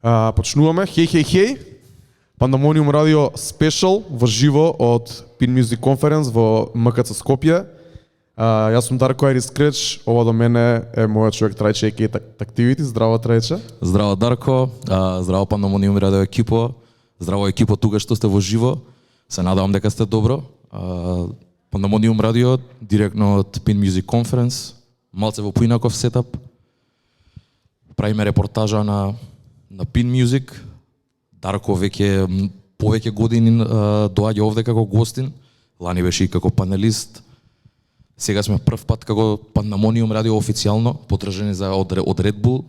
Почнуваме. Хеј. Pandamonium.radio спешал во живо од Pin Music Conference во MKC Skopje. Јас сум Дарко Арис, ова до мене е мојот човек Трајче a.k.a. Taksirat. Здраво Трајче. Здраво Дарко, здраво Pandamonium.radio екипо. Здраво екипо тука што сте во живо. Се надевам дека сте добро. Pandamonium.radio директно од Pin Music Conference. Малце во поинаков сетап. Правиме репортажа на Pin Music. Дарко повеќе години доаѓа овде како гостин. Лани беше и како панелист. Сега сме прв пат како Pandamonium.radio официјално потржени од Red Bull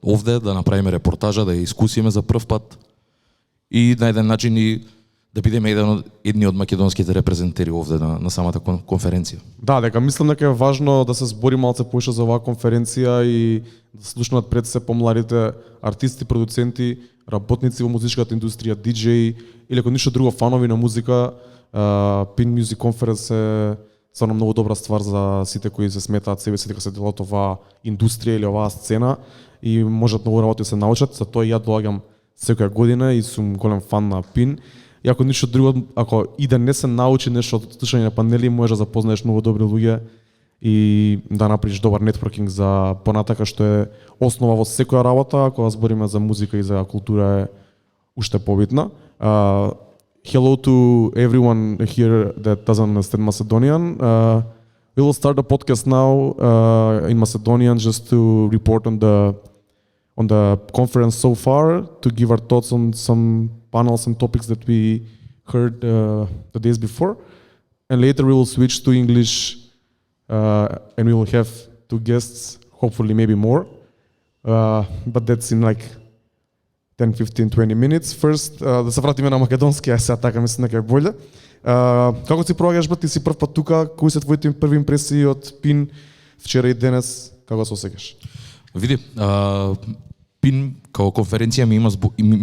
овде да направиме репортажа, да ја искусиме за прв пат и на еден начин и да бидеме едни од македонските репрезентери овде на самата конференција. Да, дека мислам дека е важно да се збори малце поише за оваа конференција и да слушнат пред се помладите артисти, продуценти, работници во музичката индустрија, диџеи или ако ништо друго фанови на музика. Pin Music Conference е стварно многу добра ствар за сите кои се сметаат себе си дека се дел од оваа индустрија или оваа сцена и можат многу работи се научат. За тоа ја доаѓам секоја година и сум голем фан на Pin. И ако ништо друго, ако и да не се научи нешто од слушање на панели, можеш да запознаеш многу добри луѓе и да направиш добар нетворкинг за понатака, што е основа во секоја работа, кога збориме за музика и за култура е уште побитна. Hello to everyone here that doesn't understand Macedonian. We will start the podcast now in Macedonian just to report on the conference so far, to give our thoughts on some panels and topics that we heard the days before. And later we will switch to English and we will have two guests, hopefully maybe more. But that's in like 10, 15, 20 minutes. First, да се вратиме на македонски, сега така мислам дека е боле. Како си проаѓаш, ти си прв пат тука, кои се твоите први импресии од Pin вчера и денес, како се осеќаш? Види, Pin како конференција ми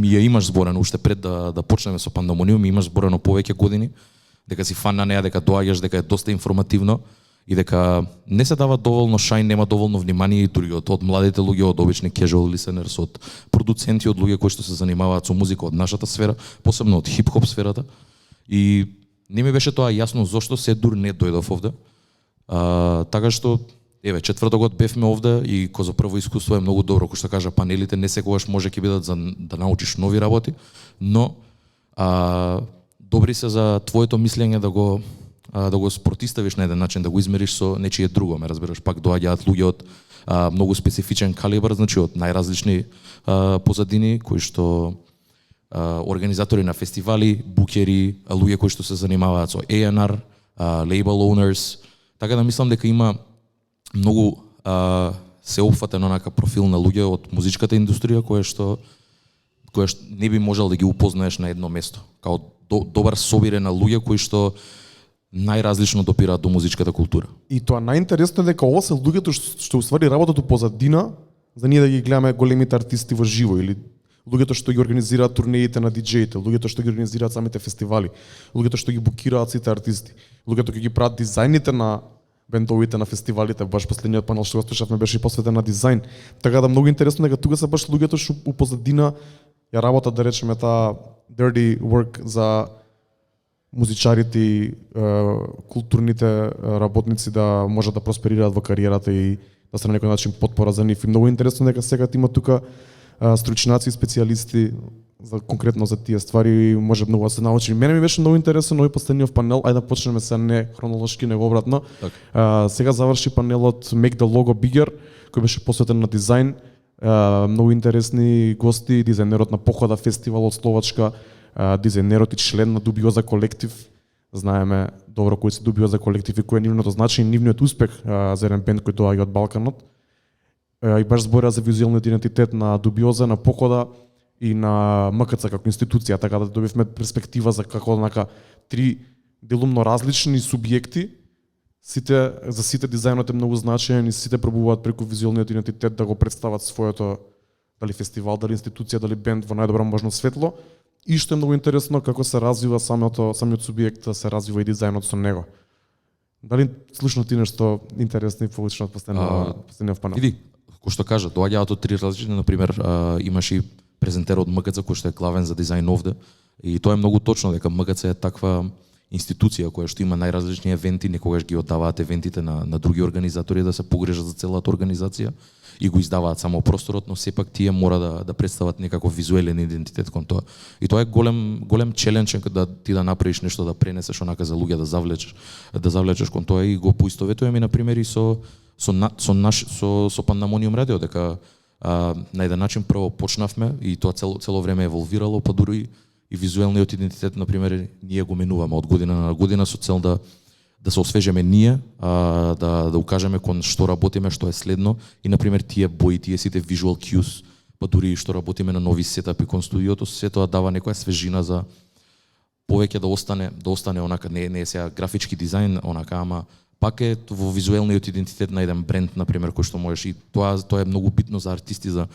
ја имаш зборено уште пред да почнеме со Pandamonium, ми имаш зборено повеќе години, дека си фан на неа, дека доаѓаш, дека е доста информативно и дека не се дава доволно шајн, нема доволно внимание и дури од младите луѓе, од обични casual listeners, од продуценти, од луѓе кои што се занимаваат со музика од нашата сфера, посебно од хип-хоп сферата. И не ми беше тоа јасно зошто се дур не дојдов овде. Така што еве, четвртокот бевме овде и ко за прво искуство е многу добро, кој што кажа панелите не секогаш може ќе бидат за да научиш нови работи, но добри се за твоето мислење да го спротиставиш на еден начин, да го измериш со нечие друго, ме разбираш, пак доаѓаат луѓе од многу специфичен калибар, значи од најразлични позадини, кои што организатори на фестивали, букери, луѓе кои што се занимаваат со A&R, label owners, така да мислам дека има многу сеопфатен онака профил на луѓе од музичката индустрија која што не би можел да ги упознаеш на едно место, као добар собире на луѓе кои што најразлично допираат до музичката култура. И тоа најинтересно е дека ова се луѓето што уствари работат позадина за ние да ги гледаме големите артисти во живо, или луѓето што ги организираат турнеите на диџеите, луѓето што ги организираат самите фестивали, луѓето што ги букираат сите артисти, луѓето кои ги прават дизајните на бендовите на фестивалите. Баш последниот панел што го слушавме беше посветен на дизајн. Така да многу интересно дека тука се баш луѓето што у позадина ја работат, да речеме, таа dirty work за музичарите и културните работници да можат да просперираат во кариерата и да се на некој начин потпора за нив. И многу интересно дека сега има тука стручњаци и специјалисти за конкретно за тие ствари, може многу да се научи. Мене ми беше многу интересен овој последниот панел, ајде да почнеме се не хронолошки, него обратно. Сега заврши панелот Make the Logo Bigger, кој беше посветен на дизајн. Многу интересни гости, дизајнерот на Похода фестивал од Словачка, дизајнерот и член на Дубиоза колектив. Знаеме добро кој се Дубиоза колектив и кој е нивното значење, нивниот успех за еден бенд кој доаѓа од Балканот. И баш зборува за визуелниот идентитет на Дубиоза, на Похода и на МКЦ како институција, така да добивме перспектива за како онака три делумно различни субјекти. За сите дизајнот е многу значаен и сите пробуваат преку визуелниот идентитет да го представат своето, дали фестивал, дали институција, дали бенд во најдобро можно светло. И што е многу интересно како се развива самиот субјект, се развива и дизајнот со него. Дали слушна ти нешто интересно и получено од последниот панел? Иди, кој што кажа, доаѓаат од три различни, например, имаш и презентер од МКЦ кој што е главен за дизајн овде. И тоа е многу точно дека МКЦ е таква институција која што има најразлични евенти, некогаш ги оддаваат евентите на други организатори да се погрижат за целата организација и го издаваат само просторот, но сепак тие мора да представат некаков визуелен идентитет кон тоа. И тоа е голем челендж да ти да направиш нешто да пренесеш онака за луѓе да завлечеш кон тоа и го поистоветуваме на пример и со pandamonium.radio дека на еден начин прво почнавме и тоа цело време еволвирало, па дури и визуелниот идентитет, например, ние го менуваме од година на година со цел да се освежеме ние, да укажеме кон што работиме, што е следно и например тие бои, тие сите visual cues, па дури што работиме на нови сетапи кон студиото, се тоа дава некоја свежина за повеќе да остане онака не е сега графички дизајн, онака, ама пак е во визуелниот идентитет на еден бренд, например, кој што можеш и тоа е многу битно за артисти за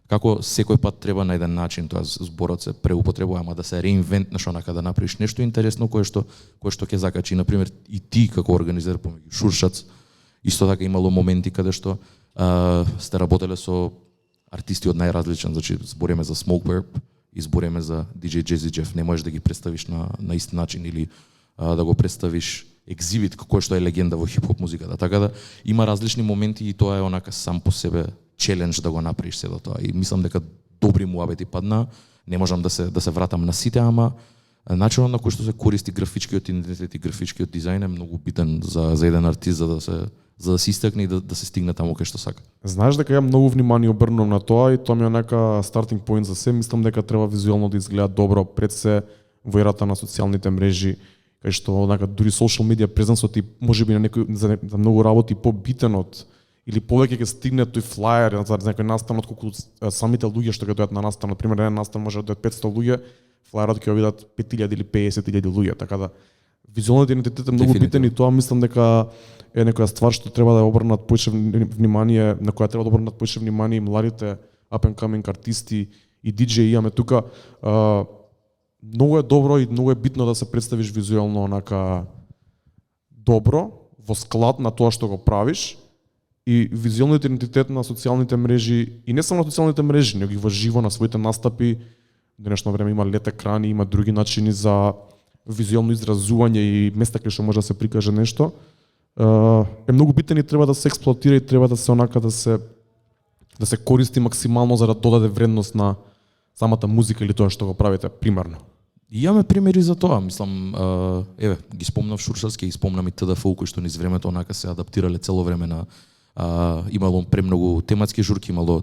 како секој пат треба на еден начин, тоа зборот се преупотребува, ама да се реинвентнеш онака да направиш нешто интересно кое што ќе закачи, например, и ти како организатор помеѓу Шуршац, исто така имало моменти каде што сте работеле со артисти од најразличен, значи збориме за Smoke Burp и збориме за DJ Jazzy Jeff, не можеш да ги представиш на ист начин или да го представиш екзибит кој што е легенда во хип-хоп музиката. Така да има различни моменти и тоа е онака сам по себе челендж да го направиш се до тоа. И мислам дека добри муабети падна. Не можам да се вратам на сите, ама начинот на кој што се користи графичкиот идентитет и графичкиот дизајн е многу битен за еден артист за да се истакне и да се стигне таму кај што сака. Знаеш дека ја многу внимание обрнувам на тоа и тоа ми е нека стартинг поинт за се. Мислам дека треба визуелно да изгледа добро пред се во ерата на социјалните мрежи, кај што онака дури social media презенсот и можеби на некој за многу работи побитен од или повеќе ќе стигне тој флаер за некој настан отколку самите луѓе што ќе дојдат на настан. На пример, еден настан може да дојдат 500 луѓе, флаерот ќе го видат 5000 или 50000 луѓе, така да визуелниот идентитет е многу битен и тоа мислам дека е некоја ствар што треба да обрнат повеќе внимание, на која треба да обрнат повеќе внимание и младите up and coming артисти и диџеи. Имаме тука многу е добро и многу е битно да се представиш визуелно онака добро, во склад на тоа што го правиш. И визуелниот идентитет на социјалните мрежи и не само на социјалните мрежи, него и во живо на своите настапи. Денешно време има LED екрани, има други начини за визуелно изразување и места кај што може да се прикаже нешто. Е многу битен и треба да се експлоатира и треба да се онака да се користи максимално за да додаде вредност на самата музика или тоа што го правите примерно. Имаме примери за тоа, мислам, еве, ги спомнав Шуршарски, ги спомнам и ТДФУ кои што низ времето онака се адаптирале цело време на имало премногу тематски журки, имало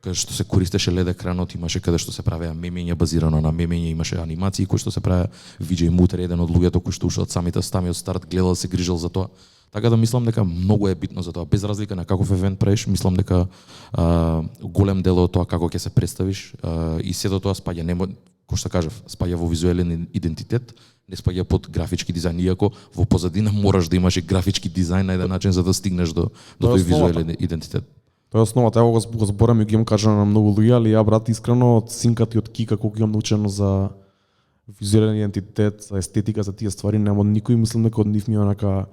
каде што се користеше LED екранот, имаше каде што се правеа мемења базирано на мемења, имаше анимации кои што се правеа. VJ Мутер еден од луѓето кои што уште од самите старт гледал, се грижал за тоа. Така да мислам дека многу е битно за тоа, без разлика на каков евент правиш, мислам дека голем дел од тоа како ќе се представиш и сето тоа спаѓа, кој што кажав, спаѓа во визуелен идентитет, не спаѓа под графички дизајн, иако во позадина мораш да имаш и графички дизајн на еден начин за да стигнеш до тој визуелен идентитет. Тоа е основата, ево го зборам и ги имам кажано на многу луѓе, али ја брат искрено од синката и од Кика колку имам научено за визуелен идентитет, за естетика, за тие ствари, нема никој, мислам дека од нив ми онака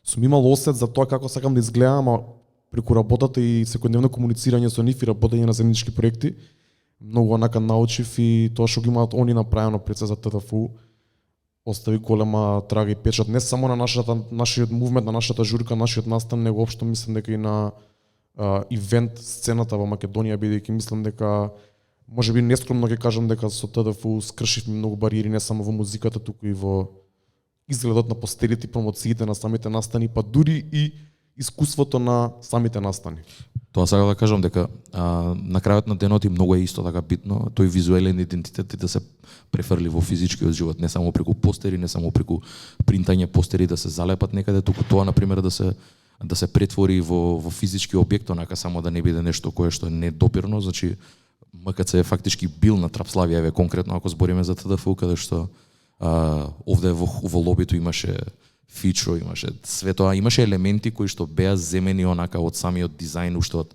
сум имал осет за тоа како сакам да изгледам, а преку работата и секојдневно комуницирање со нив и работење на заеднички проекти, многу онака научив и тоа што ги имаат они направено пред се за ТДФУ остави голема трага и печат не само на нашиот мувмент, на нашата журка, нашиот настан, него општо мислам дека и на ивент сцената во Македонија, бидејќи мислам дека можеби нескромно ќе кажам дека со ТДФУ скршивме многу бариери не само во музиката, туку и во изгледот на постерите и промоциите на самите настани, па дури и искуството на самите настани. Тоа сакам да кажам дека на крајот на денот и многу е исто така битно тој визуелен идентитет да се префрли во физичкиот живот, не само преку постери, не само преку принтање постери да се залепат некаде, туку тоа на пример да се претвори во физички објект, онака само да не биде нешто кое што е недопирно, значи МКЦ е фактички бил на Трапславија, еве конкретно ако збориме за ТДФУ, каде што овде во лобито имаше фичо, имаше све тоа, имаше елементи кои што беа земени онака од самиот дизајн, уште од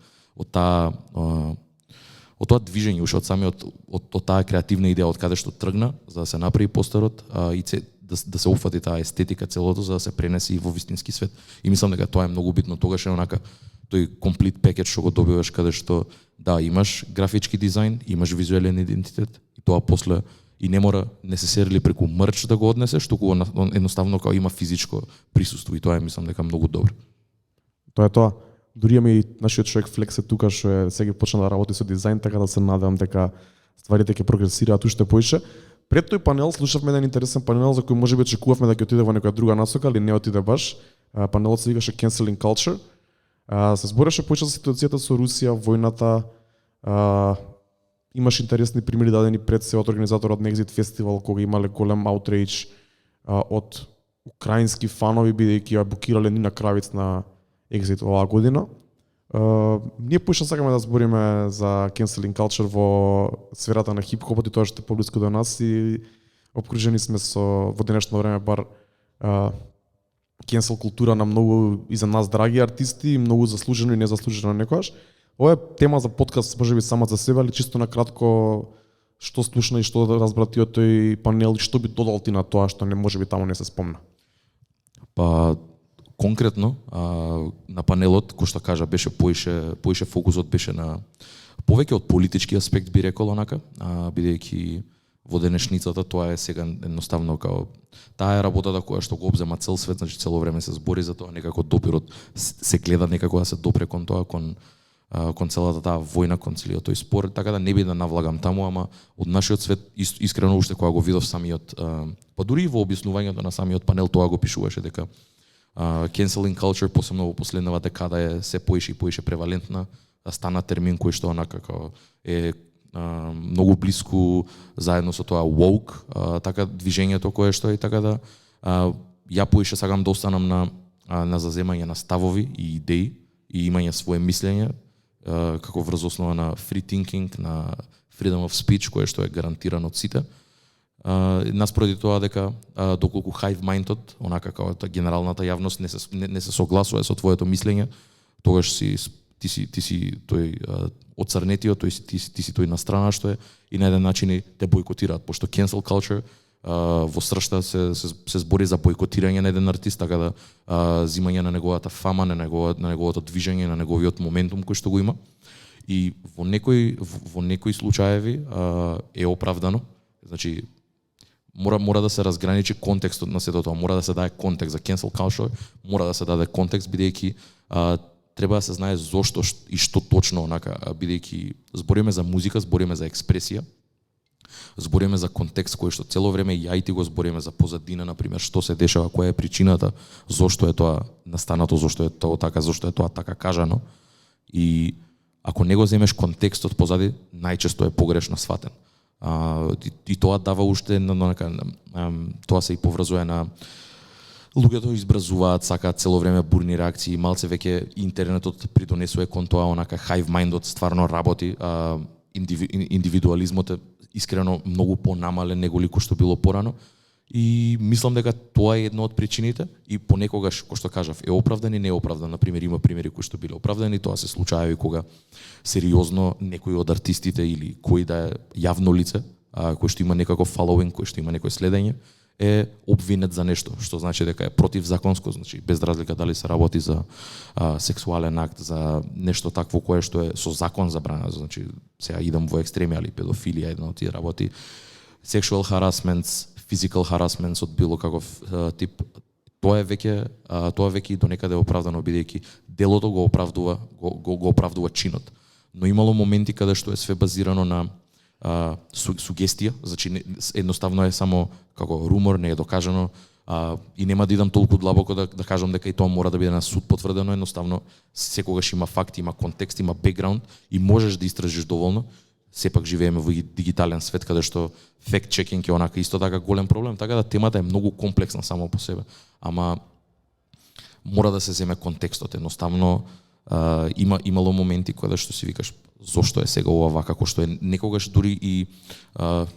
тоа движење, уште од таа креативна идеја од каде што тргна за да се направи постерот и да се уфати таа естетика целото за да се пренеси во вистински свет. И мислам дека тоа е многу битно, тогаш е онака тој комплит пакет што го добиваш, каде што да, имаш графички дизајн, имаш визуелен идентитет и тоа после и не мора necessarily преку мерч да го однесеш, туку едноставно као има физичко присуство и тоа е мислам дека многу добро. Тоа е тоа. Дури имаме и нашиот човек Флекс е тука што е сега почна да работи со дизајн, така да се надевам дека стварите ќе прогресираат уште поише. Пред тој панел слушавме еден интересен панел за кој можеби очекувавме да ќе отиде во некоја друга насока, али не отиде баш. Панелот се викаше Canceling Culture. Се збореше поише за ситуацијата со Русија, војната. Имаш интересни примери дадени пред се од организаторот на Exit Festival, кога имале голем outrage од украински фанови, бидејќи ја букирале Нина Кравиц на Exit оваа година. Ние поише сакаме да збориме за Canceling Culture во сферата на хип-хопот и тоа што е поблиску до нас и обкружени сме со во денешно време бар cancel култура на многу и за нас драги артисти, многу заслужено и незаслужено некогаш. Ова е тема за подкаст, можеби сама за себе, али чисто на кратко што слушна и што разбра ти од тој панел и што би додал ти на тоа што не можеби таму не се спомна. Па конкретно на панелот, кој што кажа, беше поише фокусот беше на повеќе од политички аспект, би рекол онака, бидејќи во денешницата тоа е сега едноставно као таа е работата која што го обзема цел свет, значи цело време се збори за тоа, некако допирот се гледа некако да се допре кон тоа, кон целата таа војна, кон целиот тој спор, така да не би да навлагам таму, ама од нашиот свет искрено уште кога го видов самиот, па дури и во објаснувањето на самиот панел тоа го пишуваше дека canceling culture посебно во последнава декада е се поише и поише превалентна, стана термин кој што онака како е многу блиску заедно со тоа woke, така движењето кое што е, така да ја поише сакам да останам на заземање на ставови и идеи и имање свое мислење како врз основа на free thinking, на freedom of speech, кое што е гарантирано од сите. Наспроти тоа дека доколку hive minded, онака како генералната јавност не се согласува со твоето мислење, тогаш ти си тој оцрнетиот, ти си тој на страна што е и на еден начин те бойкотираат, пошто cancel culture во сршта се збори за бойкотирање на еден артист, така да зимање на неговата фама, на неговото движење, на неговиот моментум кој што го има. И во некои случаеви е оправдано. Значи мора да се разграничи контекстот на сето тоа, мора да се даде контекст за cancel culture, мора да се даде контекст бидејќи треба да се знае зошто и што точно онака, бидејќи збориме за музика, збориме за експресија, збориме за контекст кој што цело време ја и ти го збориме за позадина, например, што се дешава, која е причината, зошто е тоа настанато, зошто е тоа така, зошто е тоа така кажано. И ако не го земеш контекстот позади, најчесто е погрешно сватен. И тоа дава уште тоа се и поврзува на луѓето избразуваат, сакаат цело време бурни реакции, малце веќе интернетот придонесува кон тоа, онака hive mindот стварно работи, индивидуализмот е искрено многу понамален неголико што било порано и мислам дека тоа е една од причините и понекогаш, кој што кажав, е оправдан и неоправдан. Например, има примери кои што биле оправдани, тоа се случаеви кога сериозно некој од артистите или кој да е јавно лице, кој што има некако following, кој што има некој следење, е обвинет за нешто, што значи дека е противзаконско, значи без разлика дали се работи за сексуален акт, за нешто такво кое што е со закон забрано, значи сега идам во екстреми, али педофилија една од тие работи, sexual harassments, physical harassments од било каков тип, тоа е веќе и до некаде оправдано бидејќи делото го оправдува чинот. Но имало моменти каде што е све базирано на сугестија, значи едноставно е само како румор, не е докажано и нема да идам толку длабоко да кажам дека и тоа мора да биде на суд потврдено, едноставно секогаш има факти, има контекст, има бекграунд и можеш да истражиш доволно. Сепак живееме во дигитален свет каде што fact checking е онака исто така голем проблем, така да темата е многу комплексна само по себе, ама мора да се земе контекстот, едноставно имало моменти кога што си викаш зошто е сега ова вака, како што е некогаш дури и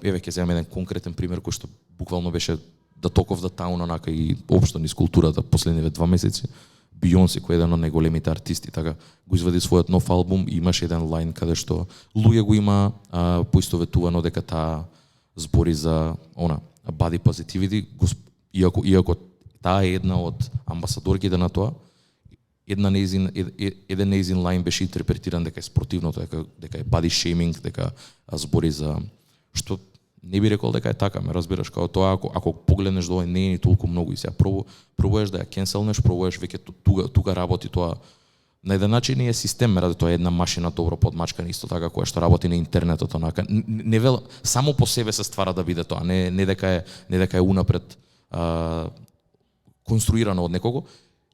еве ќе земам еден конкретен пример кој што буквално беше the talk of the town онака и општо низ културата последниве 2 месеци. Бионсе, кој е еден од најголемите артисти, така го извади својот нов албум и имаше еден лајн каде што луѓе го има поистоветувано дека таа збори за body positivity, иако таа е една од амбасадорките на тоа, еден неизин лајн беше интерпретиран дека е спротивното, дека е body shaming, дека збори за што не би рекол дека е така, ме разбираш, као тоа ако погледнеш до не е ни толку многу и сега пробуваш да ја кенселнеш, пробуваш веќе тука работи тоа. На еден начин е систем, тоа е една машина добро подмачкана исто така која што работи на интернетот, онака не само по себе се ствара да биде тоа, не дека е унапред конструирано од некого.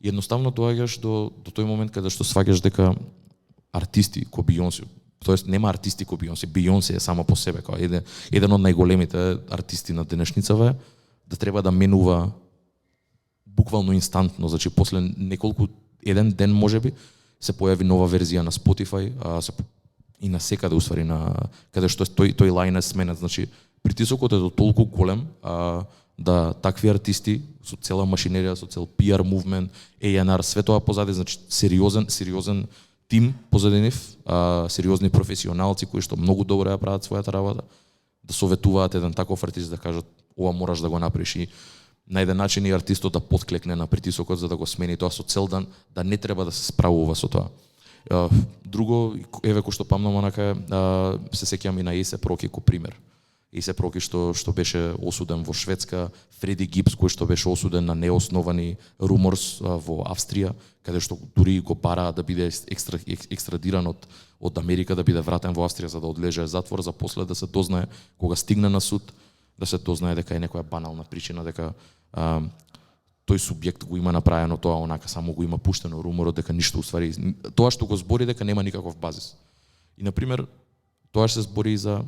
Едноставно доаѓаш до тој момент каде што сваќаш дека артисти кој Бионсе, тоест нема артисти кој Бионсе, Бионсе е само по себе, као еден од најголемите артисти на денешницава, да треба да менува буквално инстантно, значи после еден ден можеби се појави нова верзија на Spotify, и на секаде уствари каде што тој лајн е сменет, значи притисокот е до толку голем да такви артисти со цела машинерија, со цел PR movement, A&R, све тоа позади, значи сериозен тим позади нив, сериозни професионалци кои што многу добро ја прават својата работа, да советуваат еден таков артист да кажат ова мораш да го направиш и на еден начин и артистот да подклекне на притисокот за да го смени тоа со цел да не треба да се справува со тоа. Друго, еве кој што памнам онака, се сеќавам и на Есе Проки ко пример. Есе Проки што беше осуден во Шведска, Фреди Гипс кој што беше осуден на неосновани руморс во Австрија, каде што дури го бараа да биде екстрадиран од Америка, да биде вратен во Австрија за да одлежи затвор, за после да се дознае кога стигне на суд, да се дознае дека е некоја банална причина, дека тој субјект го има направено тоа, онака само го има пуштено руморот дека ништо уствари тоа што го збори дека нема никаков базис. И на пример тоа се збори за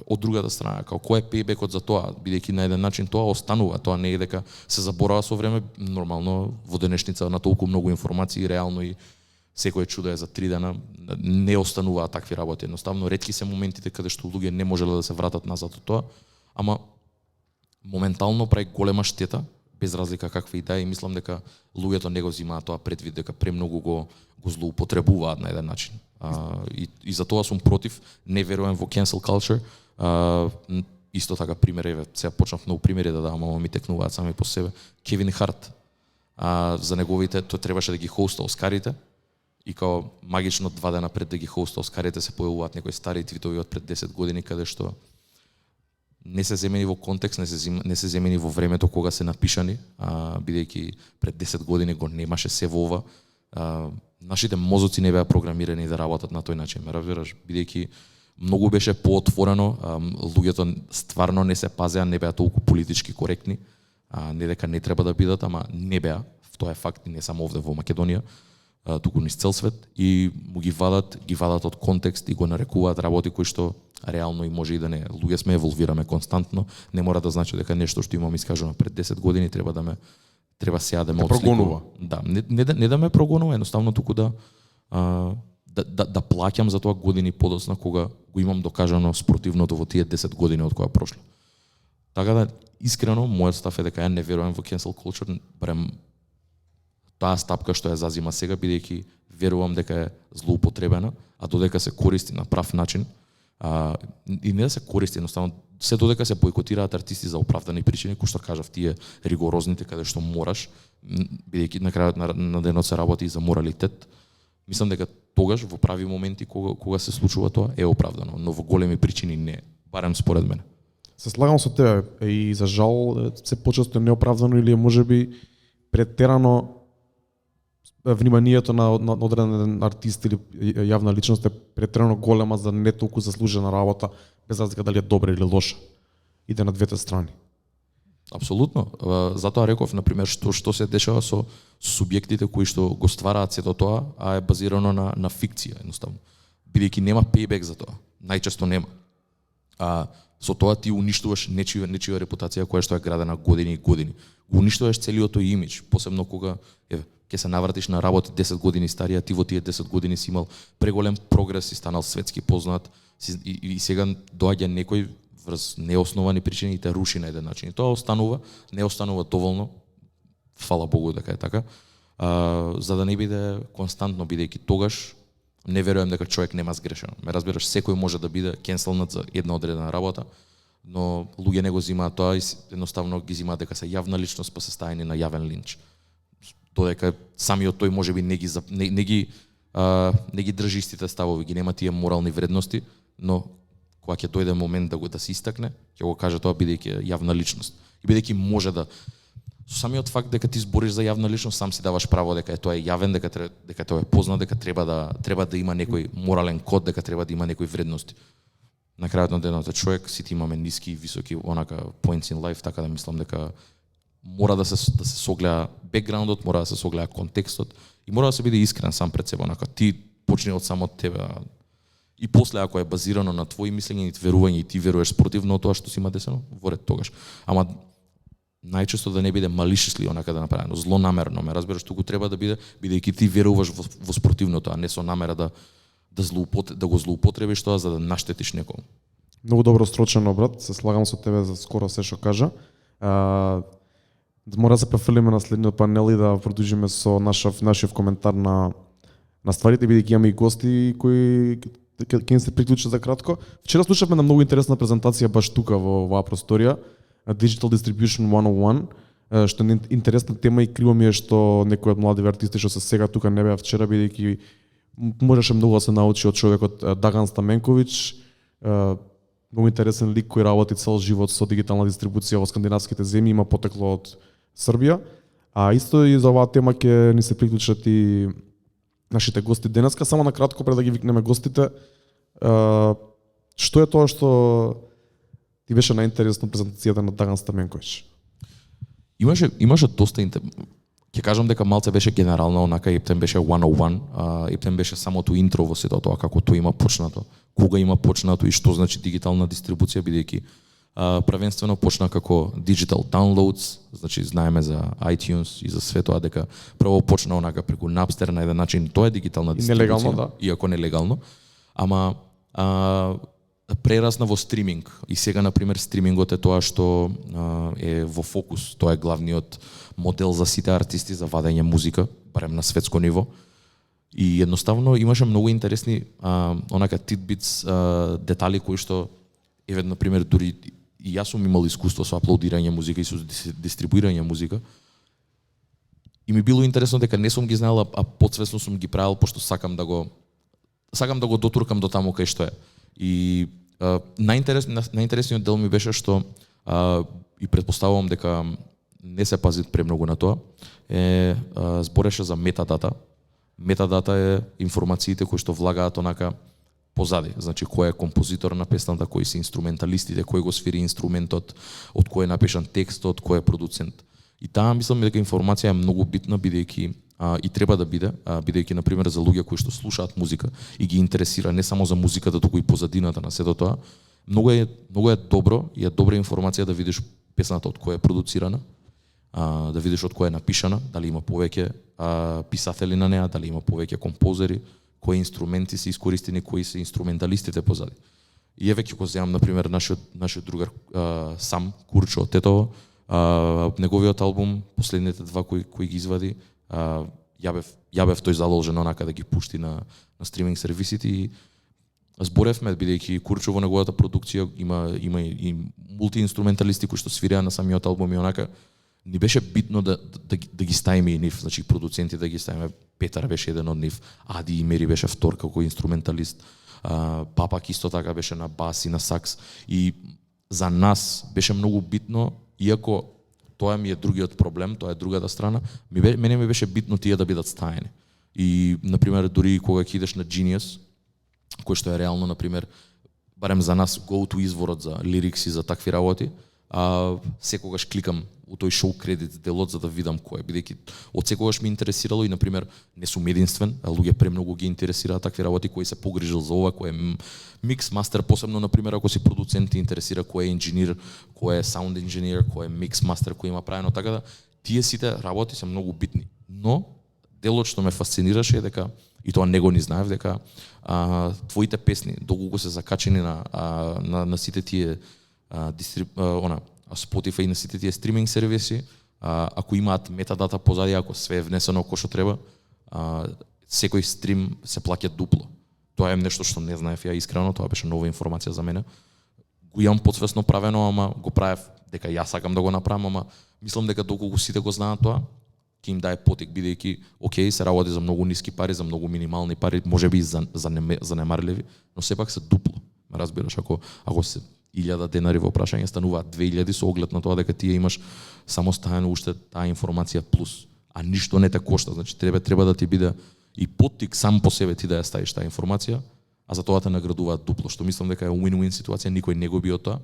од другата страна, како кој е пейбекот за тоа, бидејќи на еден начин тоа останува, тоа не е дека се заборава со време, нормално во денешница на толку многу информации, реално и секој чудо е за 3 дена, не остануваат такви работи, едноставно ретки се моментите каде што луѓе не можеле да се вратат назад од тоа, ама моментално прави голема штета, без разлика каква и да е, и мислам дека луѓето не го земаат тоа предвид, дека премногу го злоупотребуваат на еден начин. И за тоа сум против, не верувам во cancel culture. Исто така пример, еве, сега почнав многу примери да давам, ама ми текнуваат сами по себе. Кевин Харт, за неговите, тој требаше да ги хоста Оскарите, и као магично 2 дена пред да ги хоста Оскарите се појавуваат некои стари твитови од пред 10 години, каде што не се земени во контекст, не се земени во времето кога се напишани, бидејќи пред 10 години го немаше се во ова. Нашите мозоци не беа програмирани да работат на тој начин, ме разбираш, бидејќи многу беше поотворено, луѓето стварно не се пазеа, не беа толку политички коректни, не дека не треба да бидат, ама не беа, тоа е факт и не само овде во Македонија, туку низ цел свет, и му ги вадат од контекст и го нарекуваат работи кои што реално и може и да не. Луѓе сме еволвираме константно, не мора да значи дека нешто што имам искажано пред 10 години треба сега да ме отсликува. Да, не да ме прогонува, едноставно туку да плаќам за тоа години подоцна кога го имам докажано спротивното во тие 10 години од која прошло. Така да искрено мојот став е дека ја не верувам во cancel culture, барем таа стапка што ја зазима сега, бидејќи верувам дека е злоупотребена, а додека се користи на прав начин, и не да се користи, едноставно се додека се бойкотираат артисти за оправдани причини, кои што кажав тие ригорозните каде што мораш, бидејќи на крајот на денот се работи и за моралитет. Мислам дека тогаш во прави моменти кога се случува тоа е оправдано, но во големи причини не, барем според мене. Се слагам со тебе и за жал се почесто неоправдано или можеби претерано вниманието на одреден артист или јавна личност е претерано голема за не толку заслужена работа, без разлика дали е добра или лоша. Иде на двете страни. Апсолутно. Затоа реков, например, што се дешава со субјектите кои што го ствараат сето тоа, а е базирано на фикција, едноставно. Бидејќи нема пейбек за тоа. Најчесто нема. Со тоа ти уништуваш нечија репутација која што е градена години и години. Го уништуваш целиот тој имидж, посебно кога ќе се навратиш на работи 10 години старија, ти во тие 10 години си имал преголем прогрес, си станал светски познат и сега доаѓа некој врз неосновани причини и те руши на еден начин. И тоа не останува доволно, фала Богу дека е така, за да не биде константно, бидејќи тогаш не верувам дека човек нема сгрешено. Ме разбираш, секој може да биде кенселнат за една одредена работа, но луѓе не го земаат тоа и едноставно ги земаат дека се јавна личност па се стаени на јавен линч. додека самиот тој можеби не ги држи истите ставови, ги нема тие морални вредности, но кога ќе дојде момент да се истакне, ќе го каже тоа бидејќи јавна личност. И бидејќи може да со самиот факт дека ти збориш за јавна личност, сам си даваш право дека тоа е јавен, дека тоа е познат, дека треба да има некој морален код, дека треба да има некои вредности. На крајот на денот човек, сите имаме ниски и високи онака points in life, така да мислам дека мора да се согледа бекграундот, мора да се согледа контекстот и мора да се биде искрен сам пред себе, онака ти почни од само тебе. И после ако е базирано на твои мислења и верување и ти веруваш спротивно тоа што си има десено, во ред тогаш. Ама најчесто да не биде малишесли онака да направено, злонамерно, ме разбираш, туку треба да биде бидејќи ти веруваш во спротивното, а не со намера да го злоупотребиш тоа за да наштетиш некому. Многу добро строчено, брат, се слагам со тебе за скоро се што кажа. Мора да се префрлиме на следниот панел и да продолжиме со нашиот коментар на стварите, бидејќи имаме и гости кои ќе се приклучат за кратко. Вчера слушавме на многу интересна презентација баш тука во оваа просторија, Digital Distribution 101, што е интересна тема и криво ми е што некои од млади артисти што се сега тука не беа вчера, бидејќи можеше многу да се научи од човекот Даган Стаменковиќ, многу интересен лик кој работи цел живот со дигитална дистрибуција во скандинавските земји, има потекло од Србија, а исто и за оваа тема ќе ни се приклучат и нашите гости денеска. Само на кратко пред да ги викнеме гостите, што е тоа што ти беше најинтересно презентацијата на Даган Стаменковиќ? Имаше доста ќе кажам дека малце беше генерална, онака ептен беше 101, ептен беше самото интро во сето тоа, како тоа има почнато, кога има почнато и што значи дигитална дистрибуција, бидејќи првенствено почна како digital downloads, значи знаеме за iTunes и за све тоа, дека прво почна онака преку Napster на еден начин, тоа е дигитална дистрибуција, нелегално, да. Иако нелегално, ама прерасна во стриминг и сега например стримингот е тоа што е во фокус, тоа е главниот модел за сите артисти за вадење музика, барем на светско ниво. И едноставно имаше многу интересни онака tidbits, детали кои што еве например дури и јас сум имал искуство со аплодирање музика и со дистрибуирање музика. И ми било интересно дека не сум ги знаел, а подсвесно сум ги правил пошто сакам да го дотуркам до таму кај што е. И најинтересниот дел ми беше што и претпоставувам дека не се пази премногу на тоа, збореше за метадата. Метадата е информациите кои што влагаат онака позади, значи кој е композитор на песната, кои се инструменталистите, кој го свири инструментот, од кој е напишан текстот, кој е продуцент. И таа мислам дека информација е многу битна, бидејќи и треба да биде, бидејќи например за луѓе кои што слушаат музика и ги интересира не само за музиката, туку и позадината на сето тоа, многу е добро и е добра информација да видиш песната од кој е продуцирана, да видиш од кој е напишана, дали има повеќе писатели на неа, дали има повеќе композери, кои инструменти се искористени, кои се инструменталистите позади. И еве ќе го земам например нашиот другар сам Курчо од Тетово, неговиот албум, последните два кои ги извади, јавев тој заложен онака да ги пушти на стриминг сервисите и зборевме бидејќи Курчо во неговата продукција има и мултиинструменталисти кои што свираа на самиот албум и онака ни беше битно да ги ставиме и нив, значи продуценти да ги ставиме. Петар беше еден од нив, Ади Мери беше втор како инструменталист, Папак исто така беше на бас и на сакс. И за нас беше многу битно, иако тоа ми е другиот проблем, тоа е другата страна, мене ми беше битно тие да бидат ставени. И например дури кога ќе идеш на Genius, кој што е реално например барем за нас go-to изворот за лирикси за такви работи, секогаш кликам у тој шоу кредит делот за да видам кој е, бидејќи од секогаш ми интересирало и например не сум единствен, луѓе премногу ги интересираат такви работи, кој се погрижил за ова, кој е микс мастер, посебно например ако си продуцент ти интересира кој е инженер, кој е саунд инженер, кој е микс мастер, кој има правено, така да тие сите работи се многу битни. Но делот што ме фасцинираше е дека и тоа него ни знаев дека твоите песни доколку се закачени на сите тие Spotify и на сите тие стриминг сервиси, ако имаат метадата позади, ако све е внесено како што треба, секој стрим се плаќа дупло. Тоа е нешто што не знаев ја искрено, тоа беше нова информација за мене. Го имам подсвесно правено, ама го правев дека јас сакам да го направам, ама мислам дека доколку сите го знаат тоа, ќе им дае потик, бидејќи окей, се работи за многу ниски пари, за многу минимални пари, можеби и занемарливи, но сепак се дупло. Ме разбираш, ако се 1000 денари во прашање стануваат 2000 со оглед на тоа дека ти имаш самостојано уште таа информација плюс, а ништо не те кошта, значи треба да ти биде и потик сам по себе ти да ја ставиш таа информација, а за тоа те наградуваат дупло, што мислам дека е win-win ситуација, никој не го би од тоа.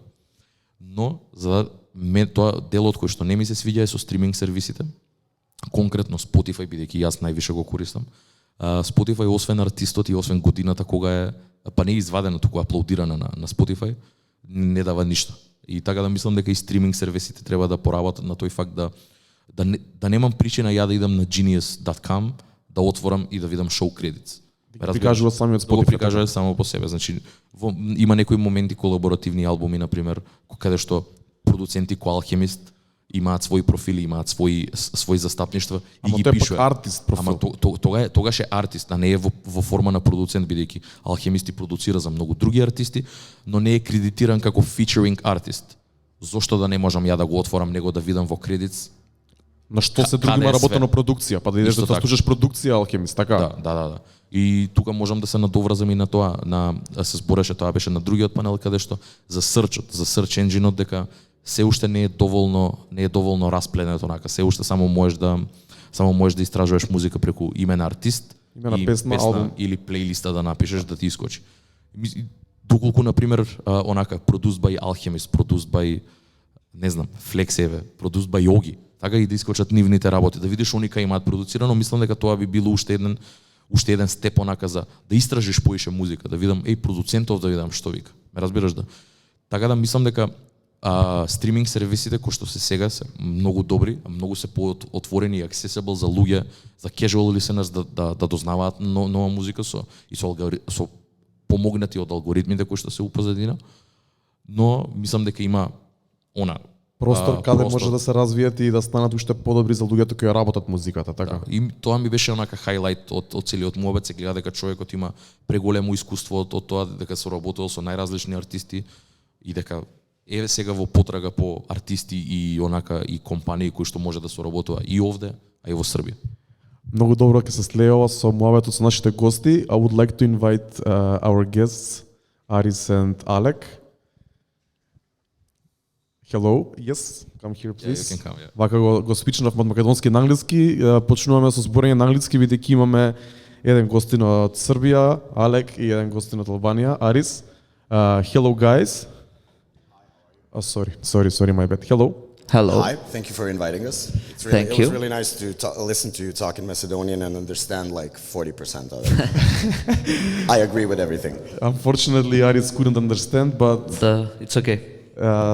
Но за мен тоа делот кој што не ми се свиѓа е со стриминг сервисите, конкретно Spotify, бидејќи јас највише го користам. Spotify освен артистот и освен годината кога е па не е извадено, туку аплодирана на Spotify, не дава ништо. И така да мислам дека и стриминг сервисите треба да поработат на тој факт да немам причина ја да идам на genius.com, да отворам и да видам шоу кредитс. Прикажува самиот Spotify. Да го прикажува само по себе. Значи има некои моменти колаборативни албуми, например, каде што продуценти кој Алхемист имаат своји профили, имаат своји застапништва и ги пишува. Ама артист профил. Ама тогаш е артист, а не е во форма на продуцент, бидејќи Алхемисти продуцира за многу други артисти, но не е кредитиран како featuring артист. Зошто да не можам ја да го отворам него да видам во кредитс? На што се другима работено продукција, па да идеш да слушаш продукција Алхемист, така? Да. И тука можам да се надоврзам и на тоа, се збореше, тоа беше на другиот панел каде што за search engine-от дека се уште не е доволно распленето, онака се уште само можеш да истражуваш музика преку име на артист, песна албум или плейлиста да напишеш да ти искочи. Доколку на пример онака produced by Alchemist, produced by не знам, Flexeve, produced by Yogi, така и да искочат нивните работи, да видиш они кај имаат продуцирано, мислам дека тоа би било уште еден степ онака за да истражиш поише музика, да видам продуцентов, да видам што вика. Ме разбираш да? Така да мислам дека стриминг сервисите кои што се сега се многу добри, многу се поотворени и accessible за луѓе, за casual listeners да дознаваат нова музика со помогнати од алгоритмите кои што се упозадина. Но мислам дека има простор каде може да се развијат и да станат уште подобри за луѓето кои работат музиката, така. Да, и тоа ми беше онака хайлайт од целиот муабет, се гледа дека човекот има преголемо искуство од тоа дека се работел со најразлични артисти и дека еве сега во потрага по артисти и онака и компании кои што може да соработува и овде, а и во Србија. Многу добро ќе се слеува со муабетот со нашите гости. I would like to invite our guests Aris and Alek. Hello. Yes, come here please. Yeah, you can come, yeah. Вака го спичнав од македонски на англиски. Почнуваме со зборење на англиски бидејќи имаме еден гостин од Србија, Алек, и еден гостин од Албанија, Aris. Hello guys. Oh, sorry, my bad. Hello. Hi, thank you for inviting us. It was really nice to listen to you talk in Macedonian and understand like 40% of it. I agree with everything. Unfortunately, Aris couldn't understand, but it's okay.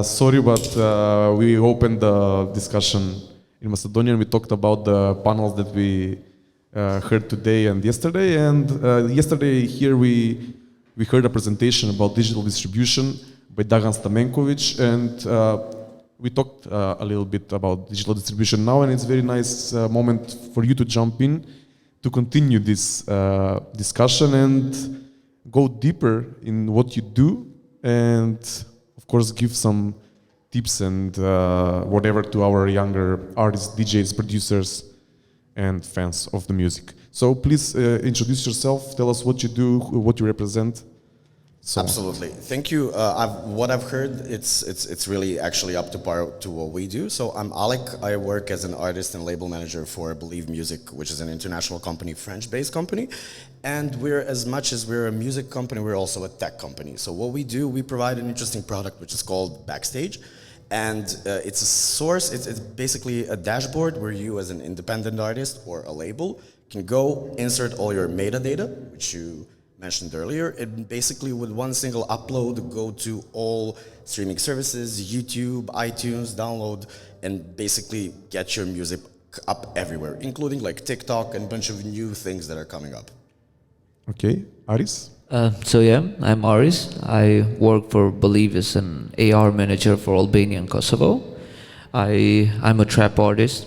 Sorry, but we opened the discussion in Macedonian. We talked about the panels that we heard today and yesterday. And yesterday here we heard a presentation about digital distribution by Dragan Stamenkovic, and we talked a little bit about digital distribution now, and it's a very nice moment for you to jump in to continue this discussion and go deeper in what you do, and of course give some tips and whatever to our younger artists, DJs, producers, and fans of the music. So please introduce yourself, tell us what you do, what you represent. So. Absolutely, thank you. What I've heard, it's really actually up to par to what we do. So I'm Alek. I work as an artist and label manager for Believe Music, which is an international company, French-based company. And we're, as much as we're a music company, we're also a tech company. So what we do, we provide an interesting product which is called Backstage. And it's a source, it's basically a dashboard where you as an independent artist or a label can go insert all your metadata, which you mentioned earlier, and basically with one single upload go to all streaming services, YouTube, iTunes, download, and basically get your music up everywhere, including like TikTok and a bunch of new things that are coming up. Okay, Aris? I'm Aris. I work for Believe as an AR manager for Albania and Kosovo. I'm a trap artist,